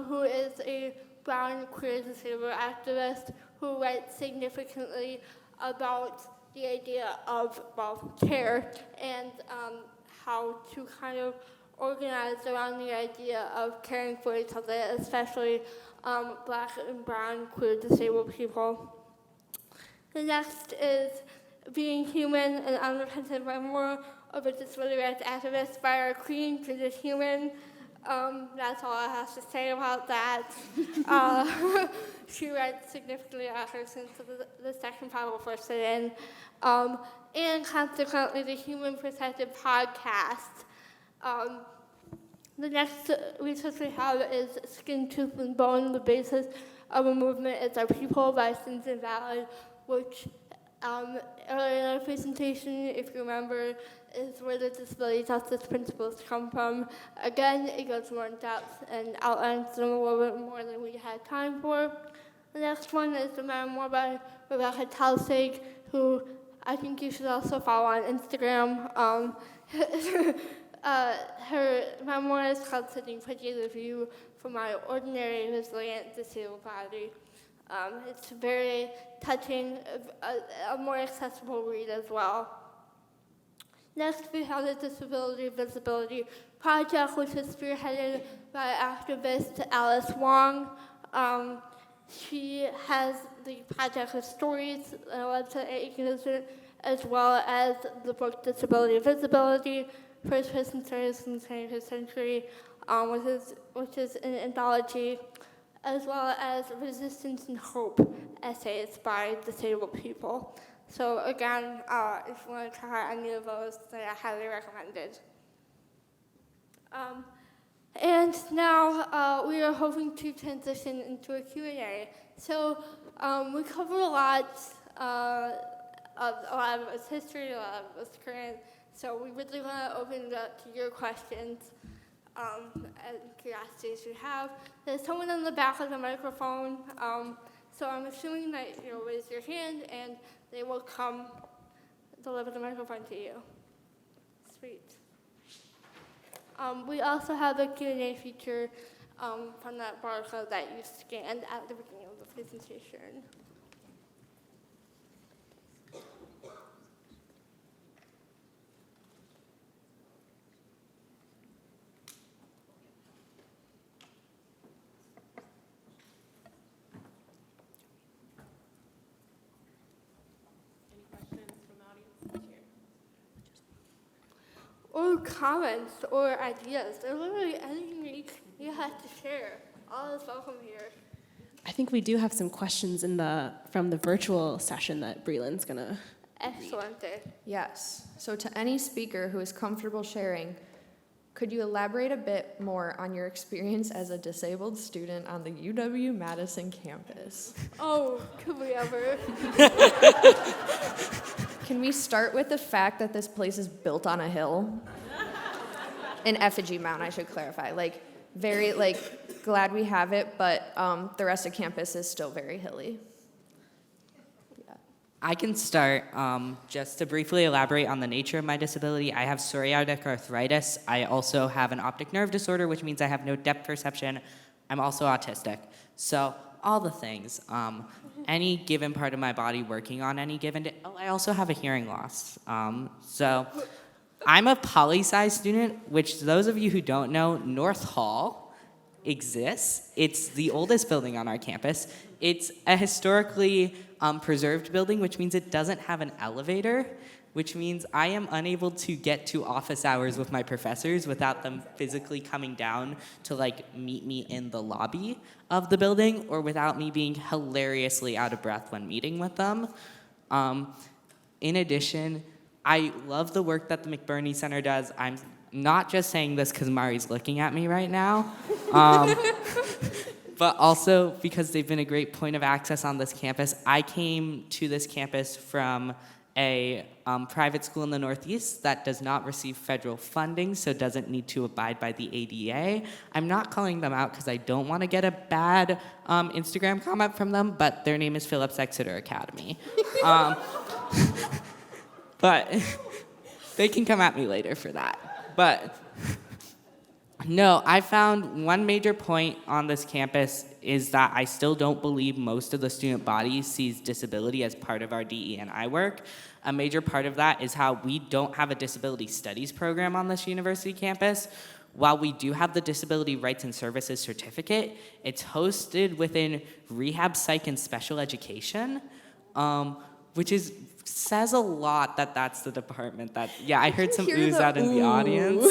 who is a brown queer disabled activist who writes significantly about the idea of care and how to kind of organize around the idea of caring for each other, especially Black and brown queer disabled people. The next is Being Human, an unrepentant memoir of a disability rights activist by our queen, Judith Human. That's all I have to say about that. She writes significantly after since the second Bible first sit-in. And consequently, the Human Perspective podcast. The next resource we have is Skin, Tooth, and Bone, the basis of a movement is our people by Stinson Valley, which earlier in our presentation, if you remember, is where the disability justice principles come from. Again, it goes more in depth and outlines them a little bit more than we had time for. The next one is the memoir by Rebecca Talsig, who I think you should also follow on Instagram. Her memoir is called Sitting Pretty, the View from My Ordinary Resilient Disabled Body. It's very touching, a more accessible read as well. Next, we have the Disability Visibility Project, which is spearheaded by activist Alice Wong. She has the project of stories and a website that you can visit, as well as the book Disability Visibility. First Person Studies in the 21st Century, which is an anthology, as well as Resistance and Hope essays by disabled people. So again, if you want to try any of those, they are highly recommended. And now we are hoping to transition into a Q&A. So we cover a lot of its history, a lot of its current. So we really want to open it up to your questions and curiosities you have. There's someone in the back of the microphone, so I'm assuming that you'll raise your hand and they will come deliver the microphone to you. Sweet. We also have a Q&A feature from that barcode that you scanned at the beginning of the presentation. Or comments or ideas, or literally anything you have to share. All is welcome here. I think we do have some questions from the virtual session that Breland's gonna. Excellent. Yes. So to any speaker who is comfortable sharing, could you elaborate a bit more on your experience as a disabled student on the UW-Madison campus? Oh, could we ever? Can we start with the fact that this place is built on a hill? An effigy mound, I should clarify. Very, glad we have it, but the rest of campus is still very hilly. Yeah. I can start. Just to briefly elaborate on the nature of my disability, I have psoriatic arthritis. I also have an optic nerve disorder, which means I have no depth perception. I'm also autistic. So all the things. Any given part of my body working on any given day. Oh, I also have a hearing loss. So I'm a poli-sci student, which those of you who don't know, North Hall exists. It's the oldest building on our campus. It's a historically preserved building, which means it doesn't have an elevator, which means I am unable to get to office hours with my professors without them physically coming down to meet me in the lobby of the building, or without me being hilariously out of breath when meeting with them. In addition, I love the work that the McBurney Center does. I'm not just saying this because Mari's looking at me right now, but also because they've been a great point of access on this campus. I came to this campus from a private school in the Northeast that does not receive federal funding, so doesn't need to abide by the ADA. I'm not calling them out because I don't want to get a bad Instagram comment from them, but their name is Phillips Exeter Academy. But they can come at me later for that. But no, I found one major point on this campus is that I still don't believe most of the student body sees disability as part of our DE&I work. A major part of that is how we don't have a disability studies program on this university campus. While we do have the Disability Rights and Services Certificate, it's hosted within Rehab, Psych, and Special Education, which says a lot that that's the department that, yeah, I heard some oohs out in the audience.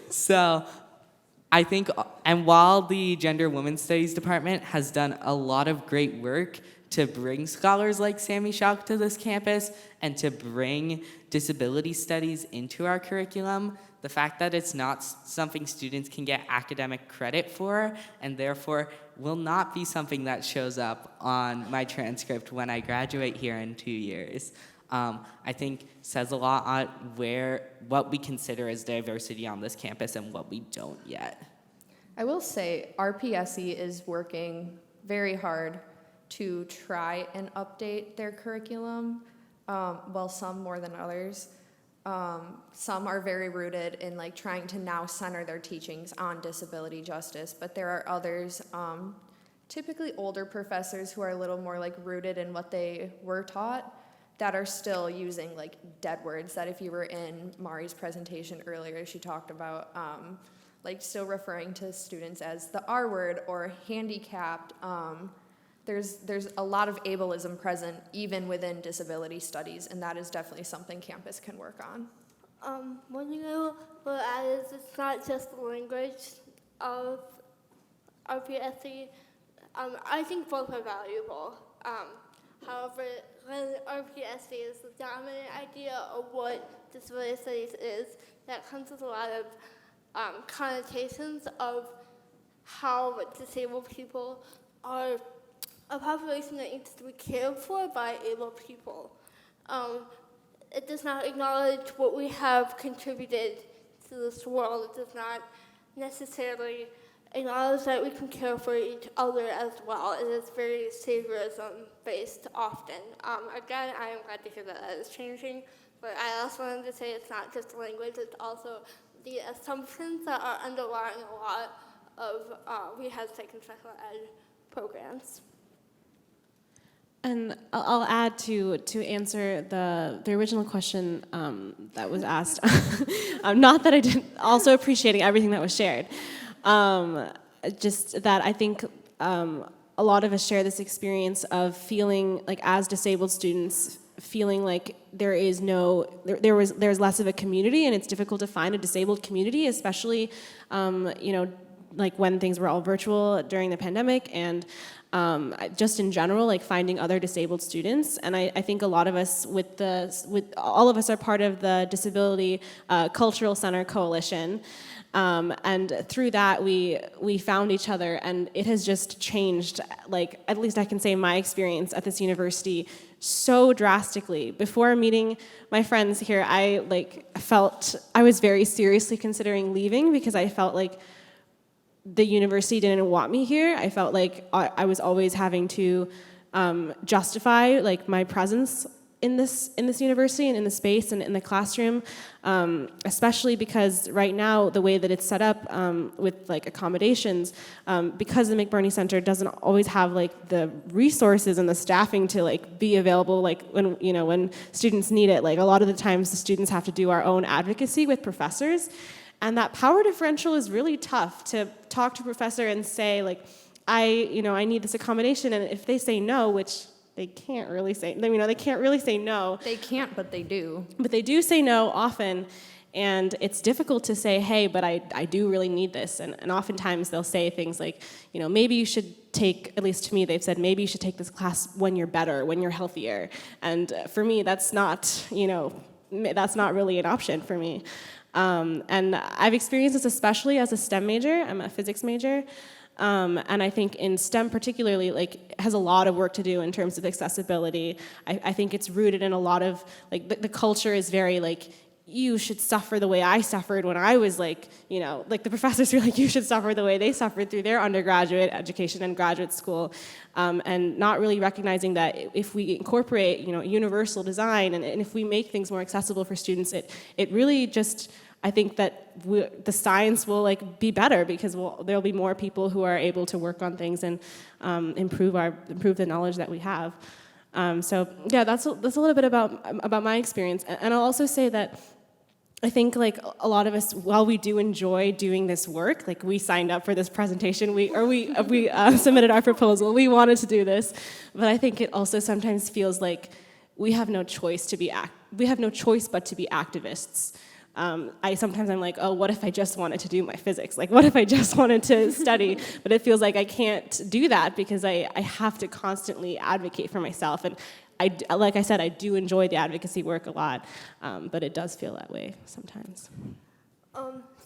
So I think, and while the Gender Women's Studies Department has done a lot of great work to bring scholars like Sammy Schock to this campus and to bring disability studies into our curriculum, the fact that it's not something students can get academic credit for, and therefore will not be something that shows up on my transcript when I graduate here in 2 years, I think says a lot on what we consider as diversity on this campus and what we don't yet. I will say RPSE is working very hard to try and update their curriculum, well, some more than others. Some are very rooted in trying to now center their teachings on disability justice, but there are others, typically older professors who are a little more rooted in what they were taught, that are still using dead words that if you were in Mari's presentation earlier, she talked about still referring to students as the R word or handicapped. There's a lot of ableism present even within disability studies, and that is definitely something campus can work on. One thing I will add is it's not just the language of RPSC. I think both are valuable. However, when RPSC is the dominant idea of what disability studies is, that comes with a lot of connotations of how disabled people are a population that needs to be cared for by able people. It does not acknowledge what we have contributed to this world. It does not necessarily acknowledge that we can care for each other as well. It is very saviorism-based often. Again, I am glad to hear that that is changing, but I also wanted to say it's not just language, it's also the assumptions that are underlying a lot of rehab psych and special ed programs. And I'll add to answer the original question that was asked. Not that I didn't, also appreciating everything that was shared. Just that I think a lot of us share this experience of feeling like, as disabled students, feeling like there's less of a community, and it's difficult to find a disabled community, especially like when things were all virtual during the pandemic, and just in general, like finding other disabled students. And I think a lot of us all of us are part of the Disability Cultural Center Coalition. And through that, we found each other, and it has just changed, like, at least I can say my experience at this university so drastically. Before meeting my friends here, I was very seriously considering leaving because I felt like the university didn't want me here. I felt like I was always having to justify like my presence in this university and in the space and in the classroom, especially because right now the way that it's set up with like accommodations, because the McBurney Center doesn't always have like the resources and the staffing to like be available like when students need it. Like a lot of the times the students have to do our own advocacy with professors. And that power differential is really tough to talk to a professor and say, like, I need this accommodation, and if they say no, which they can't really say, they can't really say no. They can't, but they do. But they do say no often, and it's difficult to say, hey, but I do really need this. And oftentimes they'll say things like, maybe you should take, at least to me, they've said, maybe you should take this class when you're better, when you're healthier. And for me, that's not really an option for me. And I've experienced this especially as a STEM major. I'm a physics major. And I think in STEM particularly, like, has a lot of work to do in terms of accessibility. I think it's rooted in a lot of, like, the culture is very, like, you should suffer the way I suffered when I was, like, like the professors were like, you should suffer the way they suffered through their undergraduate education and graduate school. And not really recognizing that if we incorporate, universal design and if we make things more accessible for students, it really just, I think that the science will like be better because there'll be more people who are able to work on things and improve the knowledge that we have. So yeah, that's a little bit about my experience. And I'll also say that I think like a lot of us, while we do enjoy doing this work, like we signed up for this presentation, we submitted our proposal, we wanted to do this, but I think it also sometimes feels like we have no choice but to be activists. I'm like, oh, what if I just wanted to do my physics? Like, what if I just wanted to study? But it feels like I can't do that because I have to constantly advocate for myself. And like I said, I do enjoy the advocacy work a lot, but it does feel that way sometimes.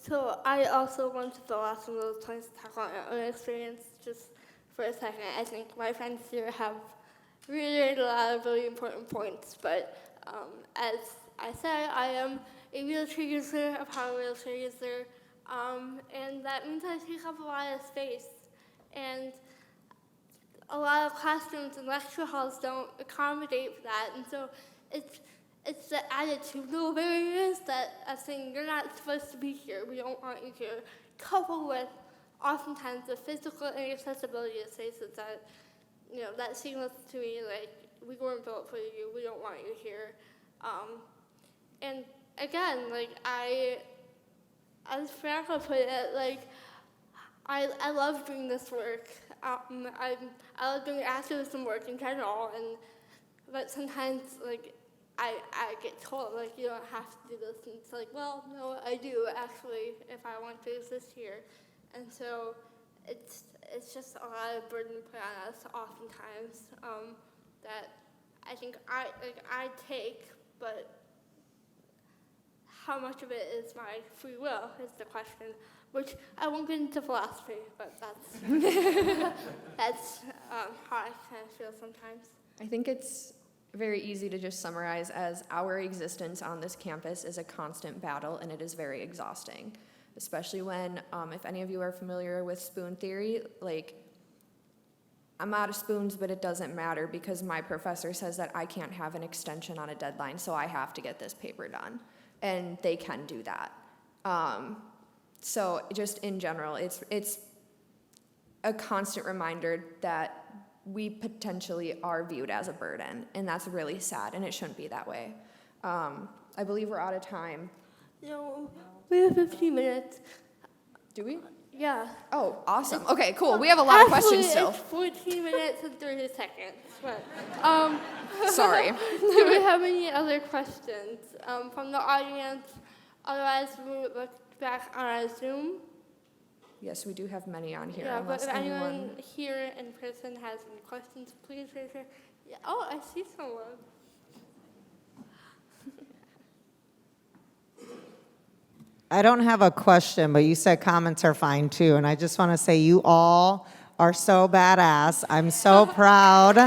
So I also went to the last one of those points to talk about my own experience just for a second. I think my friends here have reiterated a lot of really important points, but as I said, I am a wheelchair user, a power wheelchair user, and that means I take up a lot of space. And a lot of classrooms and lecture halls don't accommodate for that, and so it's the attitudinal barriers that are saying you're not supposed to be here, we don't want you here, coupled with oftentimes the physical inaccessibility of spaces that signals to me like we weren't built for you, we don't want you here, and again, like as Priyanka put it, like I love doing this work. I love doing activism work in general, but sometimes like I get told, like, you don't have to do this. And it's like, well, no, I do, actually, if I want to exist here. And so it's just a lot of burden put on us oftentimes that I think I take, but how much of it is my free will is the question, which I won't get into philosophy, but that's, that's how I kind of feel sometimes. I think it's very easy to just summarize as our existence on this campus is a constant battle, and it is very exhausting, especially when, if any of you are familiar with spoon theory, like, I'm out of spoons, but it doesn't matter because my professor says that I can't have an extension on a deadline, so I have to get this paper done, and they can do that. So just in general, it's a constant reminder that we potentially are viewed as a burden, and that's really sad, and it shouldn't be that way. I believe we're out of time. No, we have 15 minutes. Do we? Yeah. Oh, awesome. Okay, cool. We have a lot of questions still. It's 14 minutes and 30 seconds. But, Sorry. do we have any other questions from the audience? Otherwise, we'll look back on our Zoom. Yes, we do have many on here. Yeah, but unless if anyone here in person has any questions, please raise your. Yeah. Oh, I see someone. I don't have a question, but you said comments are fine too. And I just want to say you all are so badass. I'm so proud.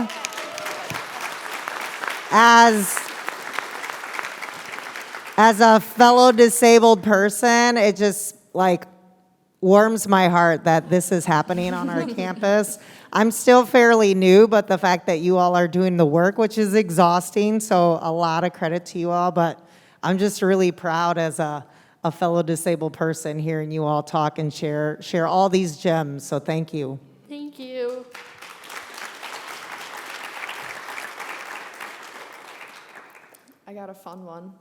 As a fellow disabled person, it just like warms my heart that this is happening on our campus. I'm still fairly new, but the fact that you all are doing the work, which is exhausting, so a lot of credit to you all. But I'm just really proud as a fellow disabled person hearing you all talk and share all these gems, so thank you. Thank you. I got a fun one.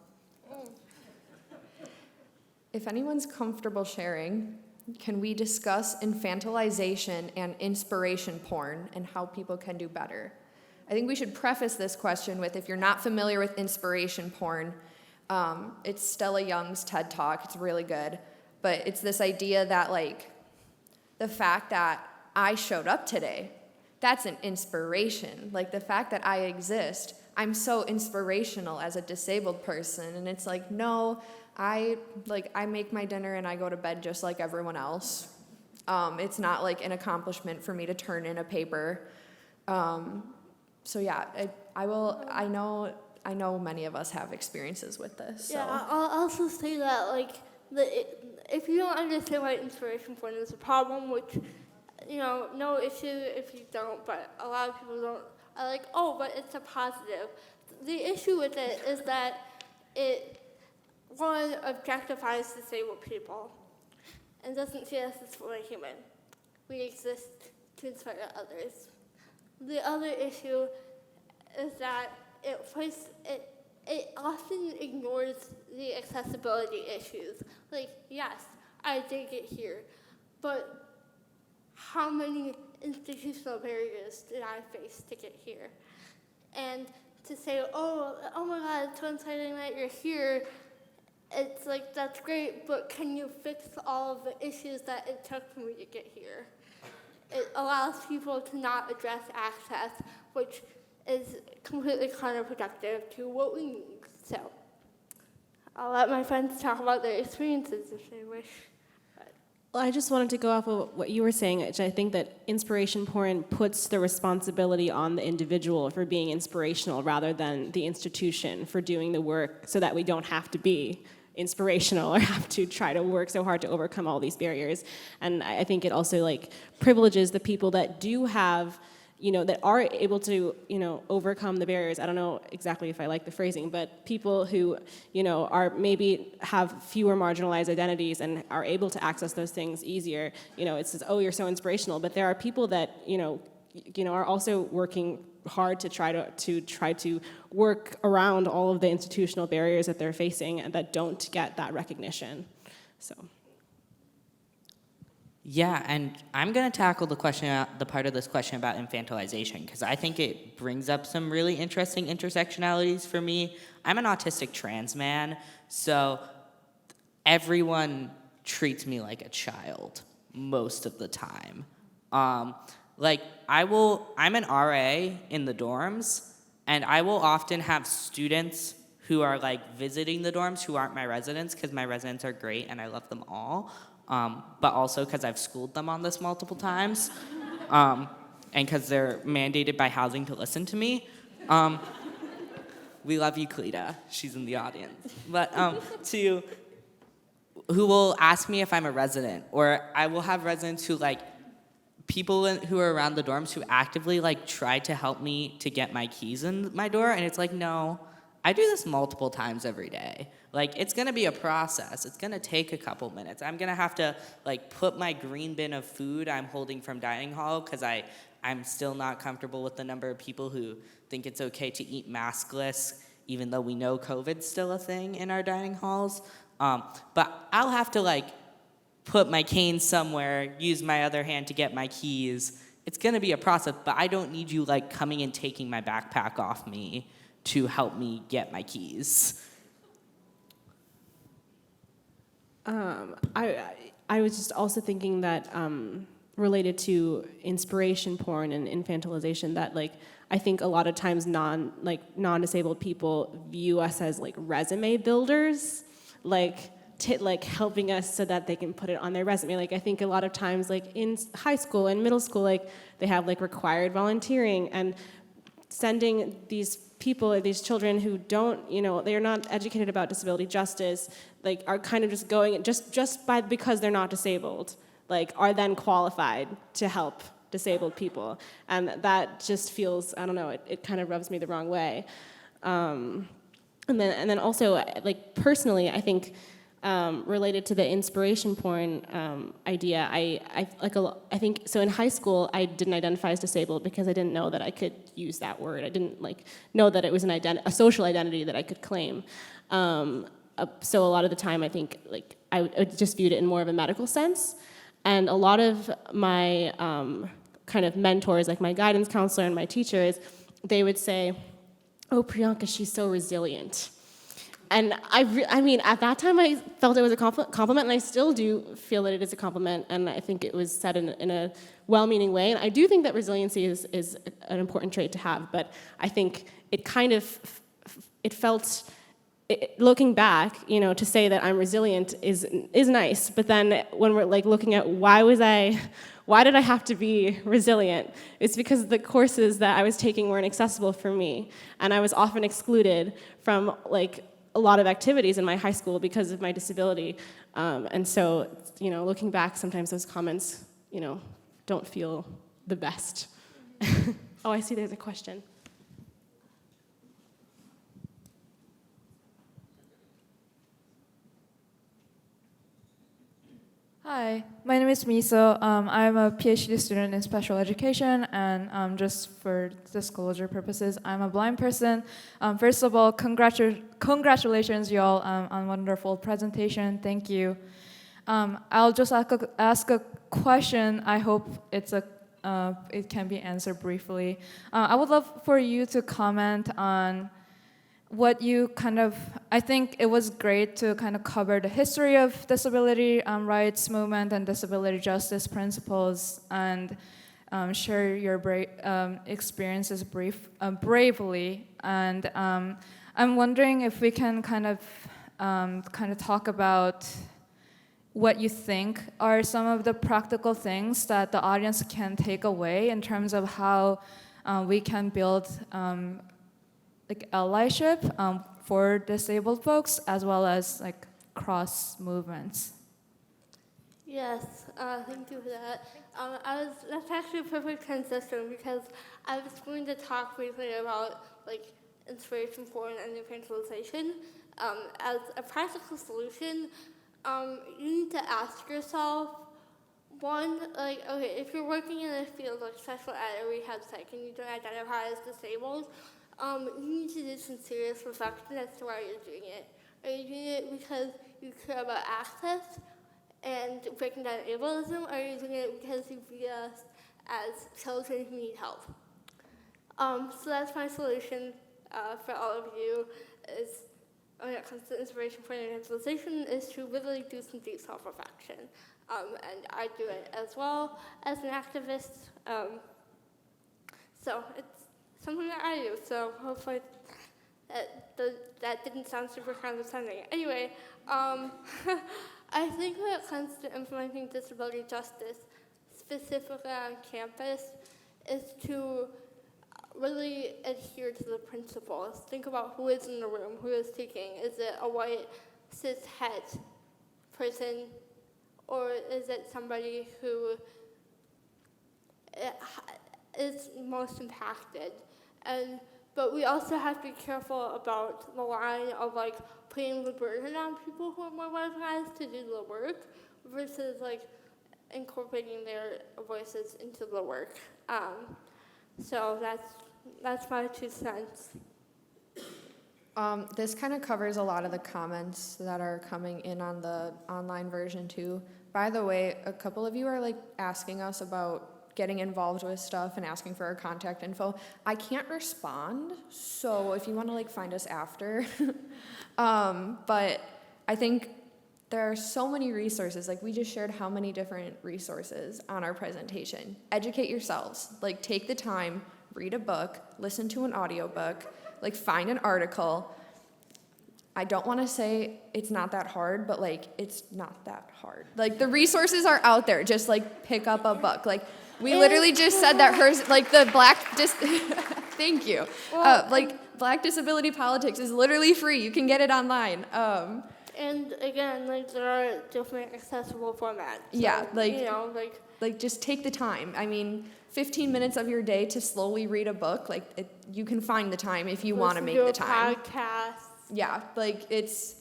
If anyone's comfortable sharing, can we discuss infantilization and inspiration porn and how people can do better? I think we should preface this question with, if you're not familiar with inspiration porn, it's Stella Young's TED Talk. It's really good. But it's this idea that, like, the fact that I showed up today, that's an inspiration. Like, the fact that I exist, I'm so inspirational as a disabled person. And it's like, no, I make my dinner and I go to bed just like everyone else. It's not like an accomplishment for me to turn in a paper. So yeah, I know many of us have experiences with this. So. Yeah, I'll also say that, like, if you don't understand why inspiration porn is a problem, which, no issue if you don't, but a lot of people don't, are like, oh, but it's a positive. The issue with it is that it, one, objectifies disabled people and doesn't see us as fully human. We exist to inspire others. The other issue is that it often ignores the accessibility issues. Like, yes, I did get here, but how many institutional barriers did I face to get here? And to say, oh my God, it's so exciting that you're here, it's like, that's great, but can you fix all of the issues that it took for me to get here? It allows people to not address access, which is completely counterproductive to what we need. So I'll let my friends talk about their experiences if they wish. Well, I just wanted to go off of what you were saying, which I think that inspiration porn puts the responsibility on the individual for being inspirational rather than the institution for doing the work, so that we don't have to be inspirational or have to try to work so hard to overcome all these barriers. And I think it also privileges the people that do have, that are able to, overcome the barriers. I don't know exactly if I like the phrasing, but people who, are maybe have fewer marginalized identities and are able to access those things easier. It says, oh, you're so inspirational, but there are people that, are also working hard to try to work around all of the institutional barriers that they're facing and that don't get that recognition. So. Yeah, and I'm going to tackle the part of this question about infantilization, because I think it brings up some really interesting intersectionalities for me. I'm an autistic trans man, so everyone treats me like a child most of the time. I'm an RA in the dorms, and I will often have students who are like visiting the dorms who aren't my residents, because my residents are great and I love them all, but also because I've schooled them on this multiple times, and because they're mandated by housing to listen to me. We love you, Cleta. She's in the audience. But who will ask me if I'm a resident, or I will have residents who who are around the dorms who actively try to help me to get my keys in my door, and it's like, no, I do this multiple times every day. It's gonna be a process. It's gonna take a couple minutes. I'm gonna have to put my green bin of food I'm holding from dining hall, because I'm still not comfortable with the number of people who think it's okay to eat maskless, even though we know COVID's still a thing in our dining halls. But I'll have to put my cane somewhere, use my other hand to get my keys. It's gonna be a process, but I don't need you coming and taking my backpack off me to help me get my keys. I was just also thinking that related to inspiration porn and infantilization, that I think a lot of times non-disabled people view us as resume builders, helping us so that they can put it on their resume. I think a lot of times in high school and middle school, they have required volunteering, and sending these people, these children who don't, they're not educated about disability justice, are kind of just going because they're not disabled, are then qualified to help disabled people. And that just feels, I don't know, it kind of rubs me the wrong way. And then also, personally, I think related to the inspiration porn idea, I think so. In high school, I didn't identify as disabled because I didn't know that I could use that word. I didn't know that it was a social identity that I could claim. So a lot of the time, I think I just viewed it in more of a medical sense. And a lot of my kind of mentors, my guidance counselor and my teachers, they would say, "Oh, Priyanka, she's so resilient." And I mean, at that time, I felt it was a compliment, and I still do feel that it is a compliment, and I think it was said in a well-meaning way. And I do think that resiliency is an important trait to have, but I think it kind of, looking back, to say that I'm resilient is nice, but then when we're looking at why did I have to be resilient? It's because the courses that I was taking weren't accessible for me, and I was often excluded from a lot of activities in my high school because of my disability. And so, looking back, sometimes those comments, don't feel the best. Oh, I see there's a question. Hi, my name is Miso. I'm a PhD student in special education, and just for disclosure purposes, I'm a blind person. First of all, congratulations, y'all, on wonderful presentation. Thank you. I'll just ask a question. I hope it can be answered briefly. I would love for you to comment on what you I think it was great to kind of cover the history of disability rights movement and disability justice principles, and share your experiences bravely. And I'm wondering if we can kind of talk about what you think are some of the practical things that the audience can take away in terms of how we can build allyship for disabled folks, as well as cross movements. Yes, thank you for that. That's actually a perfect transition, because I was going to talk briefly about inspiration porn and infantilization. As a practical solution, you need to ask yourself, one, okay, if you're working in a field like special ed or rehab psych and you don't identify as disabled, you need to do some serious reflection as to why you're doing it. Are you doing it because you care about access and breaking down ableism, or using it because you view us as children who need help. So that's my solution for all of you, is when it comes to inspiration for evangelization, is to really do some deep self-reflection. And I do it as well as an activist. So it's something that I do. So hopefully that didn't sound super condescending. Anyway, I think when it comes to implementing disability justice, specifically on campus, is to really adhere to the principles. Think about who is in the room, who is speaking. Is it a white, cis-het person, or is it somebody who is most impacted? But we also have to be careful about the line of like putting the burden on people who are more marginalized to do the work versus like incorporating their voices into the work. So that's my 2 cents. This kind of covers a lot of the comments that are coming in on the online version too. By the way, a couple of you are like asking us about getting involved with stuff and asking for our contact info. I can't respond, so if you want to like find us after. But I think there are so many resources. Like we just shared how many different resources on our presentation. Educate yourselves. Like take the time, read a book, listen to an audiobook, like find an article. I don't want to say it's not that hard, but like it's not that hard. Like the resources are out there. Just like pick up a book. Like we literally just said that hers, like the thank you. Like Black Disability Politics is literally free. You can get it online. And again, like there are different accessible formats. So, Yeah, like you know, like just take the time. I mean, 15 minutes of your day to slowly read a book, like you can find the time if you want to make the time. Podcasts. Yeah, like it's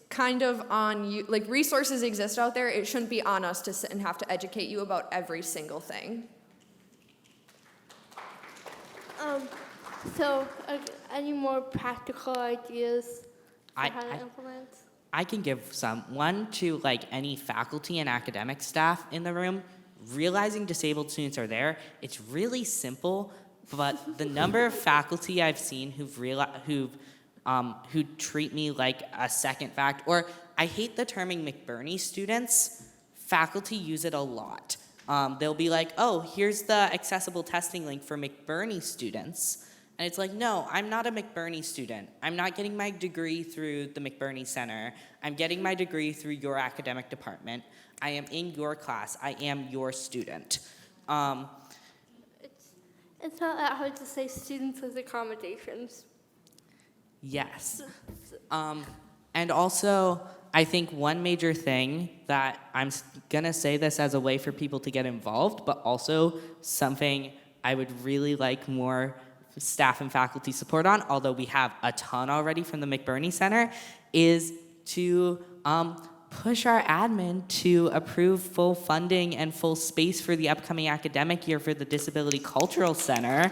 kind of on you. Like resources exist out there. It shouldn't be on us to sit and have to educate you about every single thing. So any more practical ideas for how to implement? I can give some. One to like any faculty and academic staff in the room. Realizing disabled students are there, it's really simple, but the number of faculty I've seen who treat me like a second fact, or I hate the terming McBurney students. Faculty use it a lot. They'll be like, oh, here's the accessible testing link for McBurney students. And it's like, no, I'm not a McBurney student. I'm not getting my degree through the McBurney Center. I'm getting my degree through your academic department. I am in your class. I am your student. It's not that hard to say students with accommodations. Yes. And also, I think one major thing that I'm going to say this as a way for people to get involved, but also something I would really like more staff and faculty support on, although we have a ton already from the McBurney Center, is to push our admin to approve full funding and full space for the upcoming academic year for the Disability Cultural Center.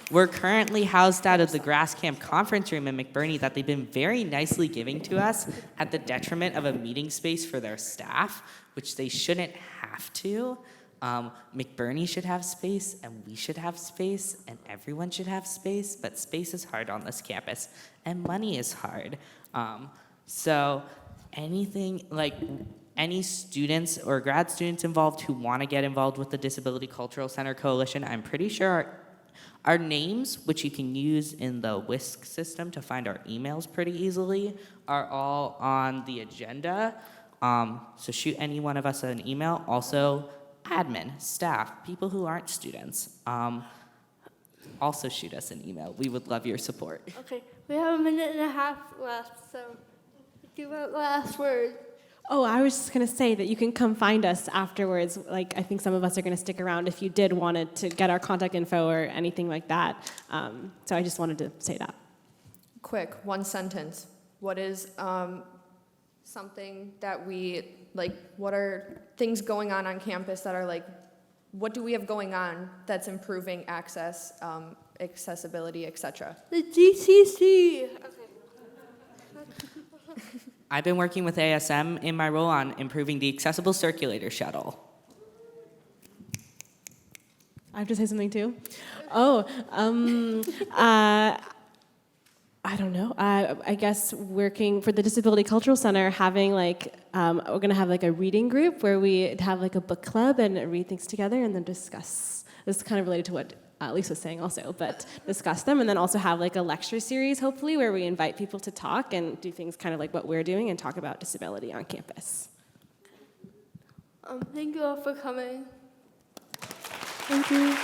We're currently housed out of the Grass Camp conference room in McBurney that they've been very nicely giving to us at the detriment of a meeting space for their staff, which they shouldn't have to. McBurney should have space, and we should have space, and everyone should have space, but space is hard on this campus, and money is hard. So anything, like any students or grad students involved who want to get involved with the Disability Cultural Center Coalition, I'm pretty sure our names, which you can use in the WISC system to find our emails pretty easily, are all on the agenda. So shoot any one of us an email. Also, admin, staff, people who aren't students, also shoot us an email. We would love your support. Okay, we have a minute and a half left, so do you want the last word? Oh, I was just going to say that you can come find us afterwards. Like, I think some of us are going to stick around if you did want to get our contact info or anything like that. So I just wanted to say that. Quick, one sentence. What is something that we, like, what are things going on campus that are like, what do we have going on that's improving access, accessibility, etc.? The GCC. Okay. I've been working with ASM in my role on improving the accessible circulator shuttle. I have to say something too? Oh, I don't know. I guess working for the Disability Cultural Center, having like, we're gonna have like a reading group where we have like a book club and read things together and then discuss. This is kind of related to what Lisa was saying also, but discuss them, and then also have like a lecture series, hopefully, where we invite people to talk and do things kind of like what we're doing and talk about disability on campus. Thank you all for coming. Thank you.